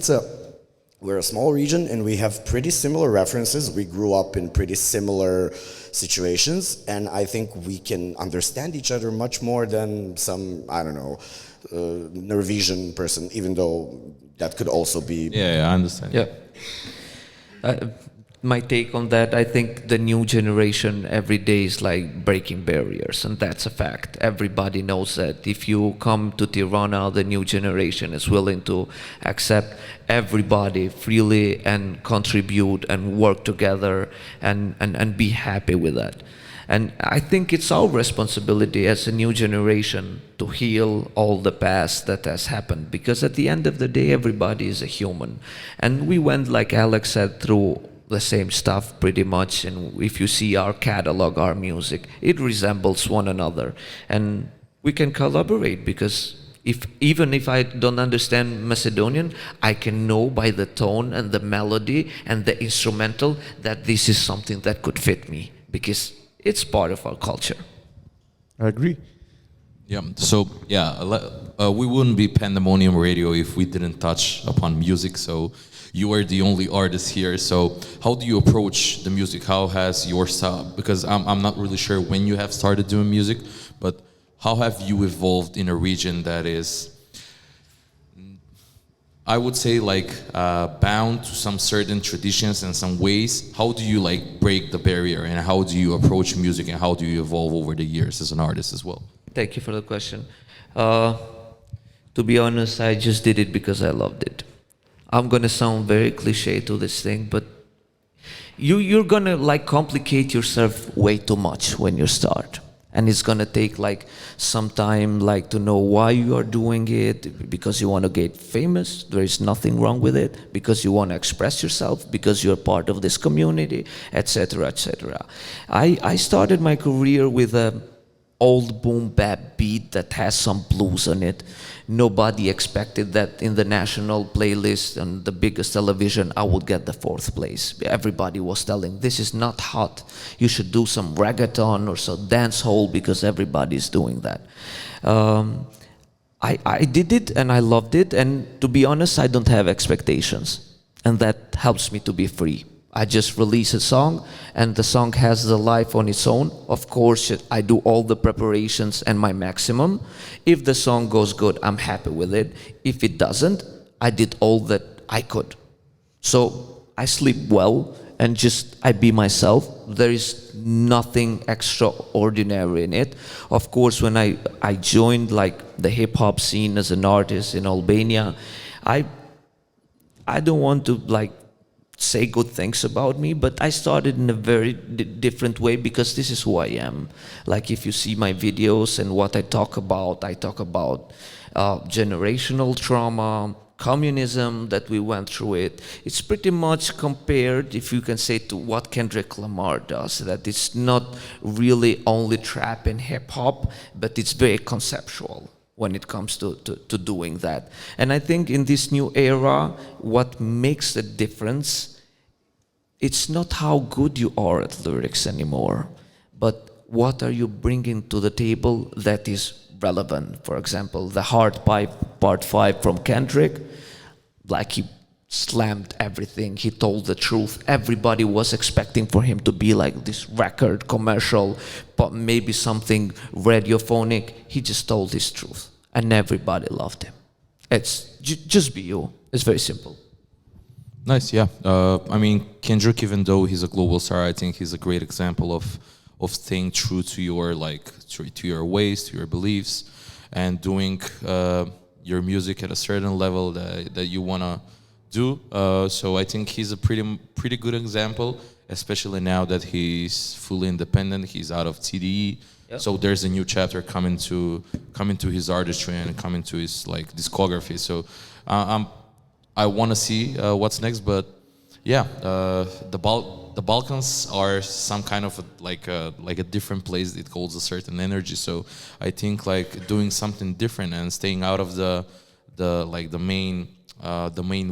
we're a small region and we have pretty similar references. We grew up in pretty similar situations, and I think we can understand each other much more than some, I don't know, Norwegian person, even though that could also be... Yeah, I understand. Yeah. my take on that, I think the new generation every day is like breaking barriers, and that's a fact. Everybody knows that. If you come to Tirana, the new generation is willing to accept everybody freely and contribute and work together and be happy with that. And I think it's our responsibility as a new generation to heal all the past that has happened, because at the end of the day, everybody is a human. And we went, like Alek said, through the same stuff pretty much, and if you see our catalog, our music, it resembles one another, and we can collaborate, because even if I don't understand Macedonian, I can know by the tone and the melody and the instrumental that this is something that could fit me, because it's part of our culture. I agree. Yeah. So we wouldn't be Pandemonium Radio if we didn't touch upon music. So you are the only artist here. So how do you approach the music? How has your style? Because I'm not really sure when you have started doing music, but how have you evolved in a region that is, I would say, like bound to some certain traditions and some ways? How do you like break the barrier, and how do you approach music, and how do you evolve over the years as an artist as well? Thank you for the question. To be honest, I just did it because I loved it. I'm gonna sound very cliche to this thing, but you're gonna like complicate yourself way too much when you start. And it's gonna take like some time like to know why you are doing it, because you wanna get famous, there is nothing wrong with it, because you wanna express yourself, because you're part of this community, etc., etc. I started my career with a old boom bap beat that has some blues on it. Nobody expected that in the national playlist on the biggest television I would get the 4th place. Everybody was telling, this is not hot, you should do some reggaeton or some dance hall, because everybody's doing that. I did it and I loved it, and to be honest, I don't have expectations, and that helps me to be free. I just release a song, and the song has the life on its own. Of course, I do all the preparations and my maximum. If the song goes good, I'm happy with it. If it doesn't, I did all that I could. So I sleep well, and just I be myself. There is nothing extraordinary in it. Of course, when I joined like the hip-hop scene as an artist in Albania, I don't want to like say good things about me, but I started in a very different way, because this is who I am. Like if you see my videos and what I talk about generational trauma, communism, that we went through it. It's pretty much compared, if you can say, to what Kendrick Lamar does, that it's not really only trap and hip hop, but it's very conceptual when it comes to doing that. And I think in this new era, what makes the difference, it's not how good you are at lyrics anymore, but what are you bringing to the table that is relevant. For example, the Hard Pipe Part 5 from Kendrick, like he slammed everything, he told the truth. Everybody was expecting for him to be like this record commercial, but maybe something radiophonic. He just told his truth, and everybody loved him. It's just be you. It's very simple. Nice, yeah. I mean, Kendrick, even though he's a global star, I think he's a great example of staying true to your to your ways, to your beliefs, and doing your music at a certain level that you wanna do. So I think he's a pretty good example, especially now that he's fully independent. He's out of TDE. Yep. So there's a new chapter coming to his artistry and coming to his like discography. So I want to see what's next, but yeah, the Balkans are some kind of like a different place. It holds a certain energy. So I think like doing something different and staying out of the main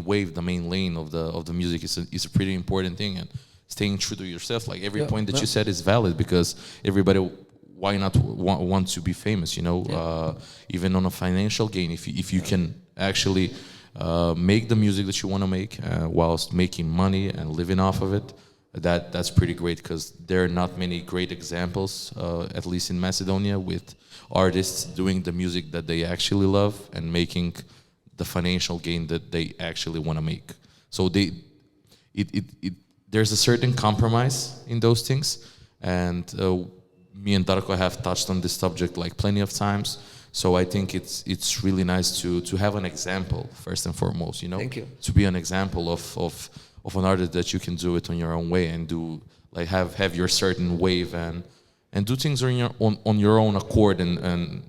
wave, the main lane of the music is a pretty important thing, and staying true to yourself. Like every point that you said is valid, because everybody, why not want to be famous? You know, even on a financial gain, if you can actually make the music that you want to make whilst making money and living off of it, that's pretty great, because there are not many great examples, at least in Macedonia, with artists doing the music that they actually love and making the financial gain that they actually want to make. So there's a certain compromise in those things, and me and Darko have touched on this subject like plenty of times. So I think it's really nice to have an example first and foremost, you know. Thank you. To be an example of an artist that you can do it on your own way and do like have your certain wave and do things on your own accord and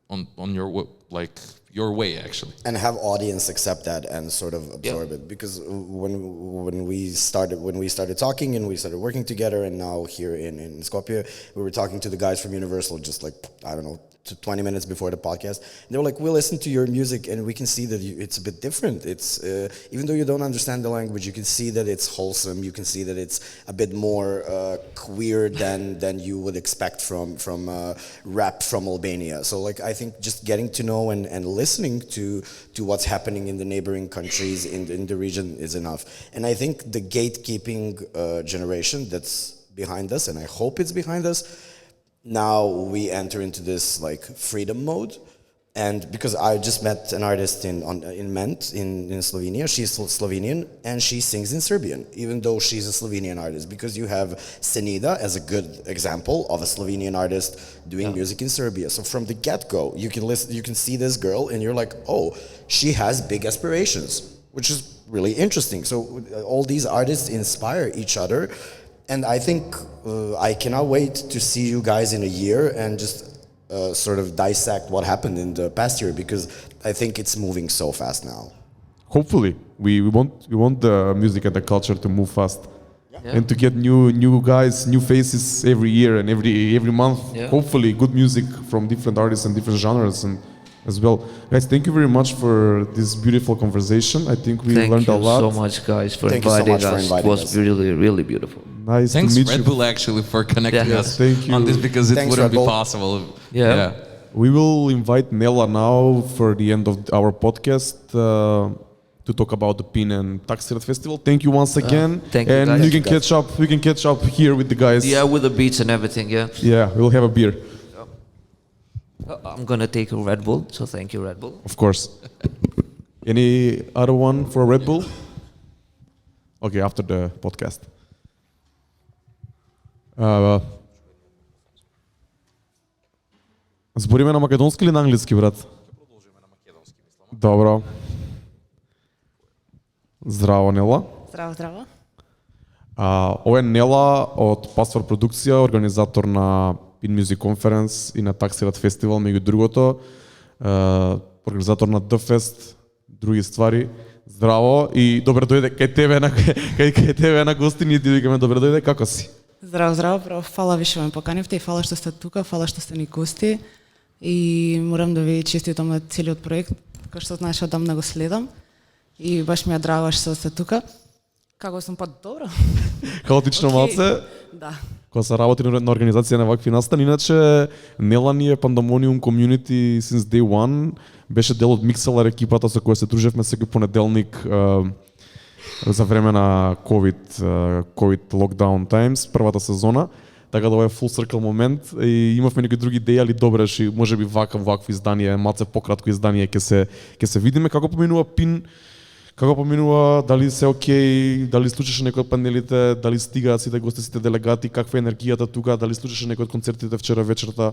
on your like your way actually. And have audience accept that and sort of absorb it, because when we started talking and we started working together, and now here in Skopje, we were talking to the guys from Universal just like, I don't know, 20 minutes before the podcast. And they were like, we listen to your music and we can see that it's a bit different. It's even though you don't understand the language, you can see that it's wholesome. You can see that it's a bit more queer than you would expect from rap from Albania. So like, I think just getting to know and listening to what's happening in the neighboring countries in the region is enough. And I think the gatekeeping generation that's behind us, and I hope it's behind us, now we enter into this like freedom mode. And because I just met an artist in Ment in Slovenia, she's Slovenian and she sings in Serbian, even though she's a Slovenian artist, because you have Senida as a good example of a Slovenian artist doing music in Serbia. So from the get-go, you can see this girl and you're like, oh, she has big aspirations, which is really interesting. So all these artists inspire each other. And I think I cannot wait to see you guys in a year and just sort of dissect what happened in the past year, because I think it's moving so fast now. Hopefully, we want the music and the culture to move fast, and to get new guys, new faces every year and every month. Yeah. Hopefully, good music from different artists and different genres and as well. Guys, thank you very much for this beautiful conversation. I think we learned a lot. Thank you so much, guys, for inviting us. It was really, really beautiful. Nice Thanks to meet Red you. Bull actually for connecting us thank you. on this, because it wouldn't be Red Bull. possible. Yeah. We will invite Nela now for the end of our podcast to talk about the PIN and Taksirat Festival. Thank you once again. Thank you, and guys. you can catch up. We can catch up here with the guys. Yeah, with the beats and everything, yeah. Yeah, we'll have a beer. I'm gonna take a Red Bull, so thank you, Red Bull. Of course. Any other one for Red Bull? Okay, after the podcast. Збориме на македонски или на англиски, брат? Добро. Здраво, Нела. Здраво. Ова е Нела од Паствар продукција, организатор на Pin Music Conference и на Taksirat Festival, меѓу другото, организатор на The Fest, други ствари. Здраво и добре дојде кај тебе на гостини, ти викаме добре дојде, како си? Здраво, право, фала више ме поканивте и фала што сте тука, фала што сте ни гости и морам да ви честитам на целиот проект, кој што знаеш одамна го следам и баш ми е драго што сте тука. Како сум па добро? Хаотично малце? Да. Кога се работи на организација на вакви настани, иначе Нела ни е Pandamonium community since day one, беше дел од Mixelar екипата со која се дружевме секој понеделник за време на COVID lockdown times, првата сезона, така да ова е full circle момент и имавме некои други идеи, али добре, може би вакво издание, малце пократко издание ќе се видиме како поминува PIN. Како поминува, дали се окей, дали слушаше некој од панелите, дали стигаат сите гости, сите делегати, каква е енергијата тука, дали слушаше некој од концертите вчера вечерта?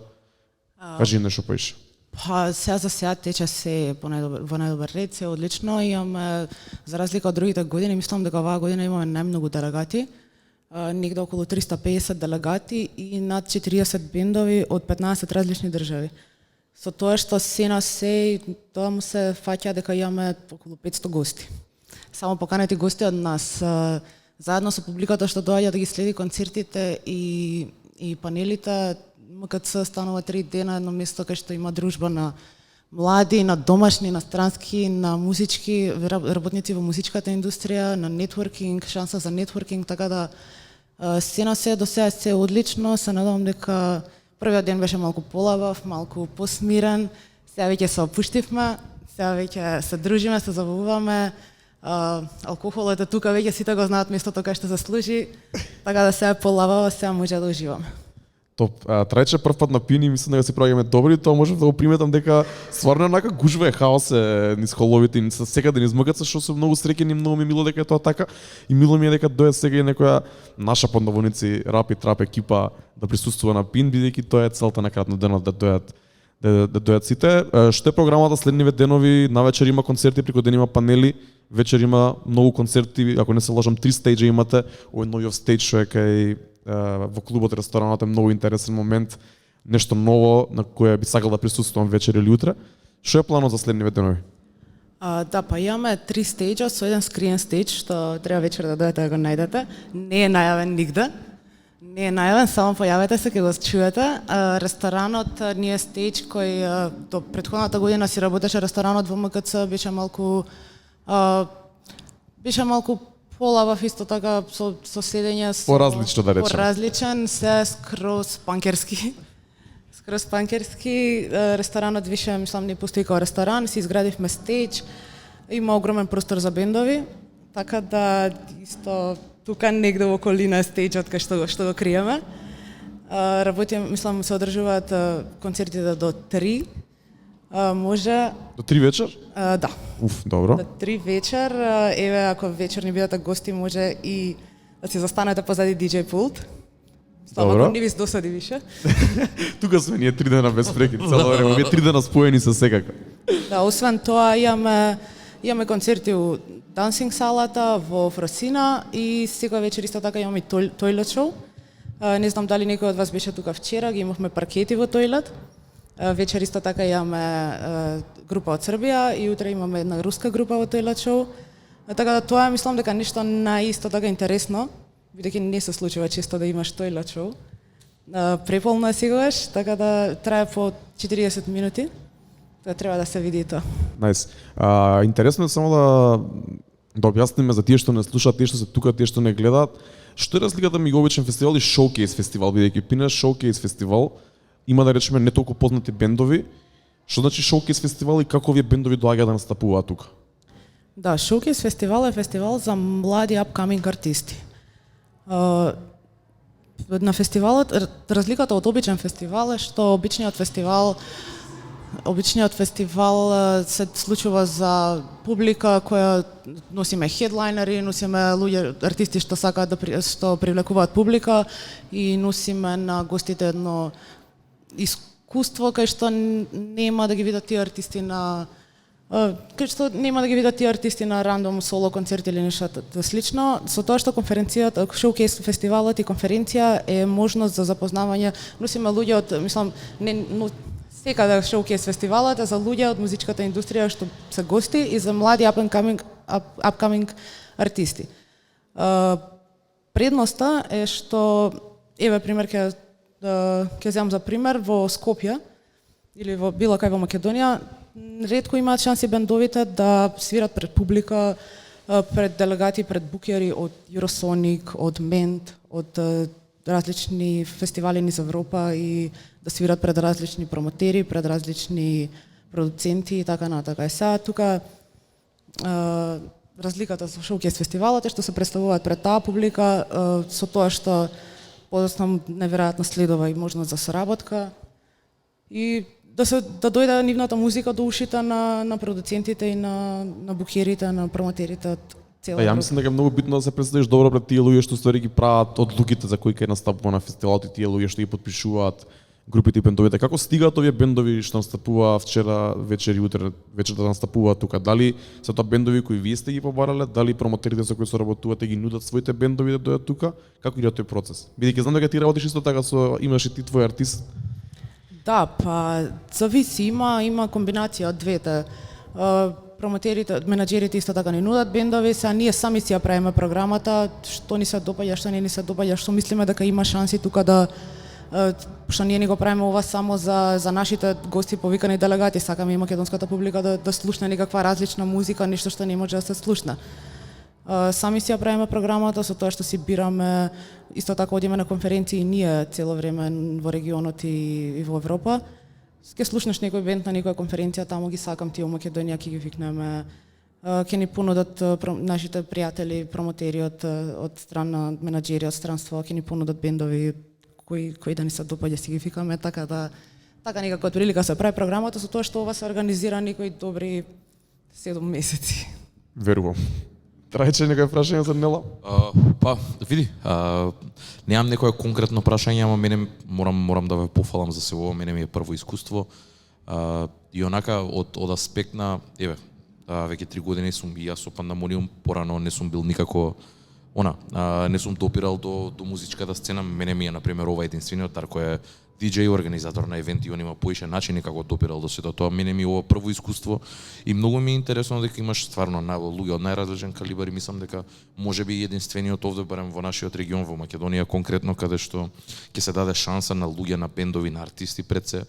Кажи нешто поише. Па сега за сега тече се во најдобар ред, се одлично. Имаме, за разлика од другите години, мислам дека оваа година имаме најмногу делегати. Негде околу 350 делегати и над 40 бендови од 15 различни држави. Со тоа што се на се, тоа му се фаќа дека имаме околу 500 гости. Само поканети гости од нас, заедно со публиката што доаѓа да ги следи концертите и панелите, МКЦ станува 3 дена едно место кај што има дружба на млади, на домашни, на странски, на музички, работници во музичката индустрија, на нетворкинг, шанса за нетворкинг, така да се на се до сега се одлично, се надевам дека првиот ден беше малку полабав, малку посмирен, сега веќе се опуштивме, сега веќе се дружиме, се забавуваме, алкохолот е тука, веќе сите го знаат местото кај што се служи, така да сега полабава, сега може да уживаме. Топ. Трајче прв пат на Пини, мислам дека си правиме добри, тоа можев да го приметам дека стварно онака гужва е, хаос е низ холовите, низ секаде низ МКЦ, што сум многу среќен и многу ми мило дека е тоа така. И мило ми е дека дојде сега и некоја наша поднаводници рап и трап екипа да присуствува на Пин, бидејќи тоа е целта на кратно денот да дојдат сите. Што е програмата следниве денови? Навечер има концерти, преку ден има панели, вечер има многу концерти, ако не се лажам 3 стејџа имате, овој новиот стејдж што е кај во клубот, ресторанот е многу интересен момент, нешто ново на кое би сакал да присуствувам вечер или утре. Што е планот за следниве денови? Да, па имаме 3 стејџа со еден скриен стејдж што треба вечер да дојдете да го најдете. Не е најавен нигде. Не е најавен, само појавете се, ќе го чуете. Ресторанот ни е стејдж кој до претходната година си работеше ресторанот во МКЦ, беше малку полабав исто така со седење поразлично да речем. Поразличен, се скроз панкерски. Скроз панкерски. Ресторанот више, мислам, не постои како ресторан, си изградивме стејдж. Има огромен простор за бендови, така да исто тука негде во околина е стејџот кај што го криеме. Работиме, мислам, се одржуваат концертите до 3. Може до 3 вечер? Да. Уф, добро. До 3 вечер, еве ако вечер ни бидете гости, може и да се застанете позади диџеј пулт. Добро. Ако не ви се досади више. Тука сме ние 3 дена без прекид, цело време. Ние 3 дена споени со секако. Да, освен тоа имаме концерти у Dancing салата во Фросина и секоја вечер исто така имаме тойлет шоу. Не знам дали некој од вас беше тука вчера, ги имавме паркети во тойлет. Вечер исто така имаме група од Србија и утре имаме една руска група во тойлет шоу. Така да тоа мислам дека нешто наисто така интересно, бидејќи не се случува често да имаш тойлет шоу. Преполно е сегаш, така да трае по 40 минути. Тоа треба да се види тоа. Најс. Интересно е само да објасниме за тие што не слушаат, тие што се тука, тие што не гледаат. Што е разликата меѓу обичен фестивал и шоукейс фестивал, бидејќи Пина шоукейс фестивал има да речеме не толку познати бендови. Што значи шоукейс фестивал и како овие бендови доаѓаат да настапуваат тука? Да, шоукейс фестивал е фестивал за млади upcoming артисти. На фестивалот разликата од обичен фестивал е што обичниот фестивал се случува за публика која носиме хедлайнери, носиме луѓе, артисти што сакаат што привлекуваат публика и носиме на гостите едно искуство кај што нема да ги видат тие артисти на рандом соло концерти или нешто слично, со тоа што конференцијата, шоукейс фестивалот и конференција е можност за запознавање, носиме луѓе од, мислам, секаде шоукейс фестивалот е за луѓе од музичката индустрија што се гости и за млади upcoming артисти. Предноста е што, еве пример ќе земам за пример во Скопје или во било кај во Македонија, ретко имаат шанси бендовите да свират пред публика, пред делегати, пред букери од Eurosonic, од Мент, од различни фестивали низ Европа и да свират пред различни промотери, пред различни продуценти и така натака. Сега тука разликата со шоукейс фестивалот е што се представуваат пред таа публика со тоа што подоцна неверојатно следува и можност за соработка и да дојде нивната музика до ушите на продуцентите и на букерите, на промотерите од цела Ја мислам дека е многу битно да се представиш добро пред тие луѓе што ствари ги прават одлуките за кои кај настапува на фестивалот и тие луѓе што ги потпишуваат групите и бендовите. Како стигаат овие бендови што настапува вчера вечер и утре вечер да настапуваат тука? Дали се тоа бендови кои вие сте ги побарале, дали промотерите со кои соработувате ги нудат своите бендови да дојдат тука? Како иде тој процес? Бидејќи знам дека ти работиш исто така имаш и ти твој артист. Да, па зависи, има комбинација од двете. Промотерите, менаџерите исто така ни нудат бендови, сега ние сами си ја правиме програмата, што ни се допаѓа, што не ни се допаѓа, што мислиме дека има шанси тука да што ние ни го правиме ова само за нашите гости повикани делегати, сакаме и македонската публика да слушне некаква различна музика, нешто што не може да се слушне. Сами си ја правиме програмата со тоа што си бираме, исто така одиме на конференции ние цело време во регионот и во Европа. Ке слушнеш некој бенд на некоја конференција, таму ги сакам тие во Македонија, ќе ги викнеме, ќе ни понудат нашите пријатели, промотери од страна менаџери, од странство, ќе ни понудат бендови кој да ни се допаѓа, си ги викаме, така некако од прилика се прави програмата, со тоа што ова се организира некои добри 7 месеци. Верувам. Трајче некој прашање за Нела? Па, види, немам некое конкретно прашање, ама мене морам да ве пофалам за се ова, мене ми е прво искуство. И онака од аспект на, веќе 3 години сум и јас со Pandamonium, порано не сум бил никако не сум допирал до музичката сцена. Мене ми е на пример ова единствениот тар кој е диџеј, организатор на евенти, он има поише начини како допирал до сето тоа. Мене ми е ова прво искуство и многу ми е интересно дека имаш стварно луѓе од најразличен калибар и мислам дека можеби единствениот овде барем во нашиот регион, во Македонија конкретно, каде што ќе се даде шанса на луѓе, на бендови, на артисти пред се,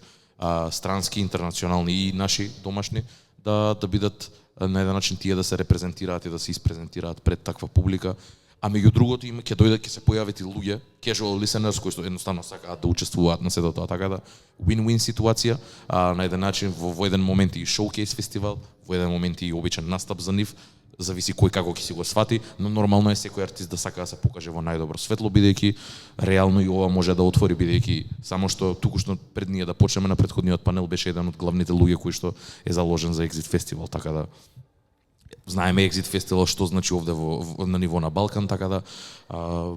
странски, интернационални и наши домашни, да бидат на еден начин тие да се репрезентираат и да се испрезентираат пред таква публика. А меѓу другото ќе дојдат, ќе се појават и луѓе, casual listeners кои што едноставно сакаат да учествуваат на сето тоа, така да win-win ситуација, на еден начин во еден момент и showcase фестивал, во еден момент и обичен настап за нив, зависи кој како ќе си го свати, но нормално е секој артист да сака да се покаже во најдобро светло, бидејќи реално и ова може да отвори, бидејќи само што тукушно пред ние да почнеме на претходниот панел беше еден од главните луѓе кои што е заложен за Exit Festival, така да знаеме Exit Festival што значи овде на ниво на Балкан, така да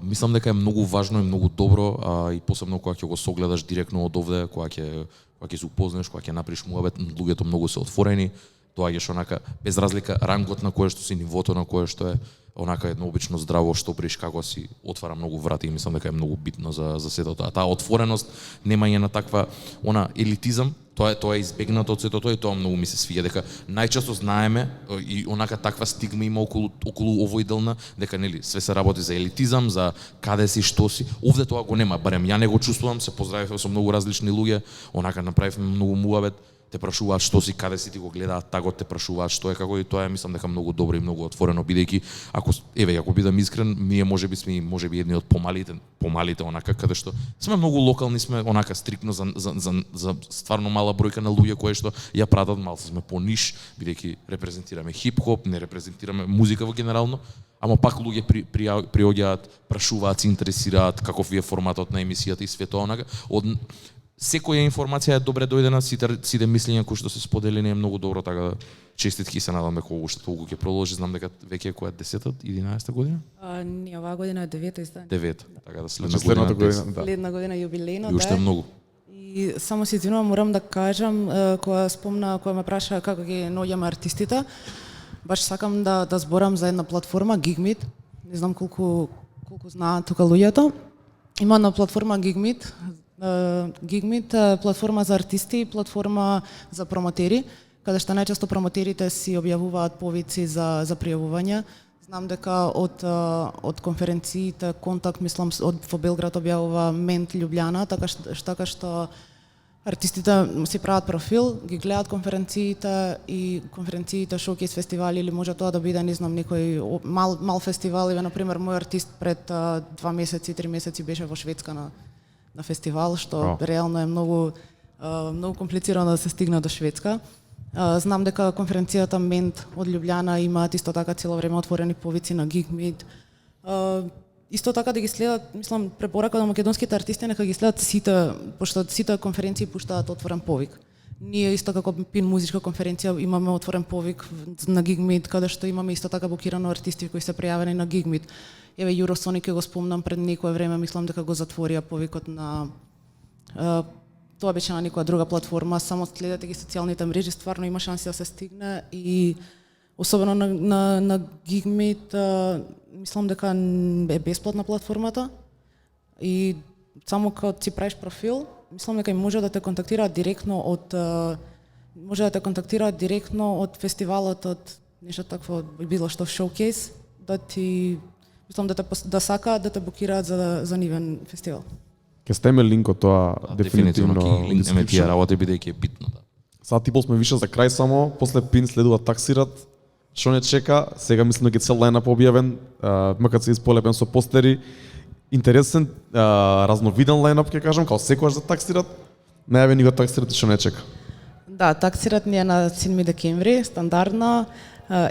мислам дека е многу важно и многу добро, и посебно кога ќе го согледаш директно од овде, кога ќе се упознаеш, кога ќе направиш муабет, луѓето многу се отворени, доаѓаш онака без разлика рангот на кое што си, нивото на кое што е, онака едно обично здраво што приш како си отвара многу врати и мислам дека е многу битно за сето тоа. Таа отвореност, немање на таква елитизам, тоа е избегнато од сето тоа и тоа многу ми се свиѓа, дека најчесто знаеме и онака таква стигма има околу овој делна, дека нели све се работи за елитизам, за каде си, што си. Овде тоа го нема, барем ја не го чувствувам, се поздравивме со многу различни луѓе, онака направивме многу муабет, те прашуваат што си, каде си, ти го гледаат тагот, те прашуваат што е, како, и тоа е мислам дека многу добро и многу отворено, бидејќи ако бидам искрен, ние можеби сме едни од помалите онака каде што сме многу локални, сме онака стрикно за стварно мала бројка на луѓе кои што ја пратат, малку сме пониш, бидејќи репрезентираме хип-хоп, не репрезентираме музика во генерално, ама пак луѓе приоѓаат, прашуваат, се интересираат каков е форматот на емисијата и све тоа онака. Секоја информација е добре дојдена, сите мислења кои што се споделени е многу добро, така да честитки, се надам дека уште толку ќе продолжи. Знам дека веќе која 10-та, 11-та година? Не, оваа година е 9-та издание. 9-та, така да следната година. Следна година јубилејно, и уште многу. И само се извинувам, морам да кажам, кога ме праша како ги наоѓаме артистите, баш сакам да зборам за една платформа Gigmeet. Не знам колку знаат тука луѓето. Има една платформа Gigmeet, платформа за артисти, платформа за промотери, каде што најчесто промотерите си објавуваат повици за пријавување. Знам дека од конференциите Контакт, мислам, во Белград објавува Мент Љубљана, така што артистите си прават профил, ги гледаат конференциите и конференциите, шоукейс фестивали, или може тоа да биде, не знам, некој мал фестивал. На пример, мој артист пред 2 месеци, 3 месеци беше во Шведска на фестивал, што реално е многу комплицирано да се стигне до Шведска. Знам дека конференцијата Мент од Љубљана имаат исто така цело време отворени повици на Gigmeet. Исто така да ги следат, мислам, препорака на македонските артисти нека ги следат сите, пошто сите конференции пуштаат отворен повик. Ние исто како Пин музичка конференција имаме отворен повик на Gigmeet, каде што имаме исто така букирано артисти кои се пријавени на Gigmeet. Еве Eurosonic го спомнам пред некое време, мислам дека го затворија повикот на тоа беше на некоја друга платформа, само следете ги социјалните мрежи, стварно има шанси да се стигне и особено на Gigmeet, мислам дека е бесплатна платформата и само кога си правиш профил, мислам дека може да те контактираат директно од фестивалот, од нешто такво, било што шоукейс, мислам да сакаат да те букираат за нивен фестивал. Ке стеме линкот тоа дефинитивно. Ке линкнеме тие работи бидејќи е битно. Сад типол сме више за крај само, после Пин следува Taksirat. Што не чека? Сега мислам дека цел лајнап објавен, MKC исполепен со постери. Интересен, разновиден лајнап ќе кажам, као секогаш за Taksirat. Најавени го Taksirat и што не чека? Да, Taksirat ни е на 7 декември, стандардно,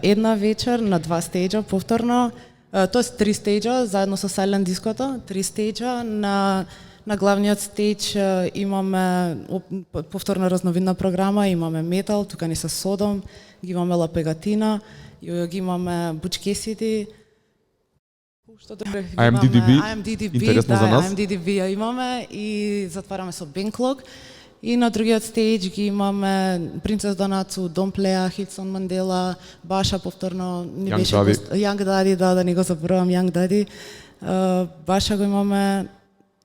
една вечер на 2 стејџа повторно. Тоест 3 стејџа заедно со Silent Disco-то, 3 стејџа на На главниот стејдж имаме повторно разновидна програма, имаме метал, тука ни се Содом, ги имаме Ла Пегатина, ги имаме Бучкесити, IMDb, интересно за нас. IMDb ја имаме и затвараме со Бенклог. И на другиот стејдж ги имаме Принцес Донацу, Домплеа, Хилсон Мандела, Баша повторно ни Young беше Daddy. Young Daddy, да ни го заборавам Young Daddy. Баша го имаме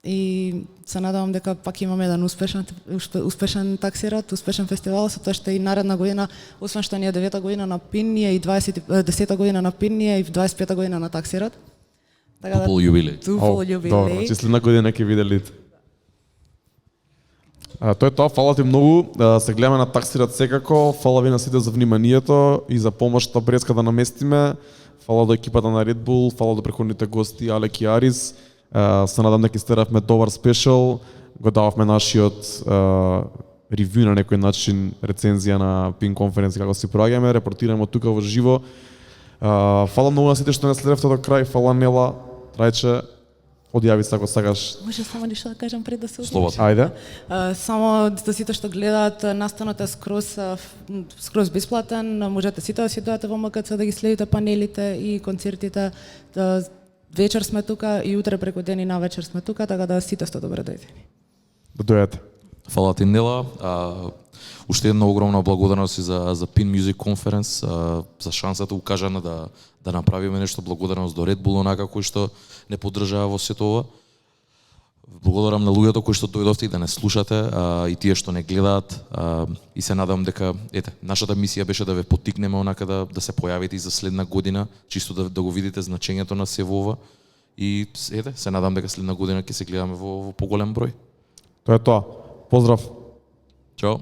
и се надевам дека пак имаме еден успешен таксират, успешен фестивал, со тоа што и наредна година, освен што ни е 9-та година на ПИН, ни е и 10-та година на ПИН, ни е и 25-та година на таксират. Тупол јубилеј. Тупол Добро, јубилеј. значи следна година ќе виделите. Тоа е тоа, фала ти многу, се гледаме на Taksirat секако, фала ви на сите за вниманието и за помошта преска да наместиме, фала до екипата на Red Bull, фала до преходните гости Алек и Aris, се надам дека истеравме добар спешал, го дававме нашиот ревю на некој начин, рецензија на PIN конференција како си проаѓаме, репортираме од тука во живо. Фала многу на сите што не следевте до крај, фала Нела, Трајче, одјави се ако сакаш. Може само нешто да кажам пред да се Слободно. Ајде. Само за сите што гледаат, настанот е скроз бесплатен, можете сите да си дојдете во МКЦ да ги следите панелите и концертите. Вечер сме тука и утре преку ден и навечер сме тука, така да сите сте добре дојдени. Да дојдете. Фала ти, Нела. Уште една огромна благодарност и за PIN Music Conference, за шансата укажана да направиме нешто, благодарност до Red Bull, онака кој што не поддржава во сето ова. Благодарам на луѓето кои што дојдовте и да не слушате, и тие што не гледаат, и се надам дека нашата мисија беше да ве поттикнеме онака да се појавите и за следна година, чисто да го видите значењето на се во ова, и се надам дека следна година ќе се гледаме во поголем број. Тоа е тоа. Поздрав. Чао.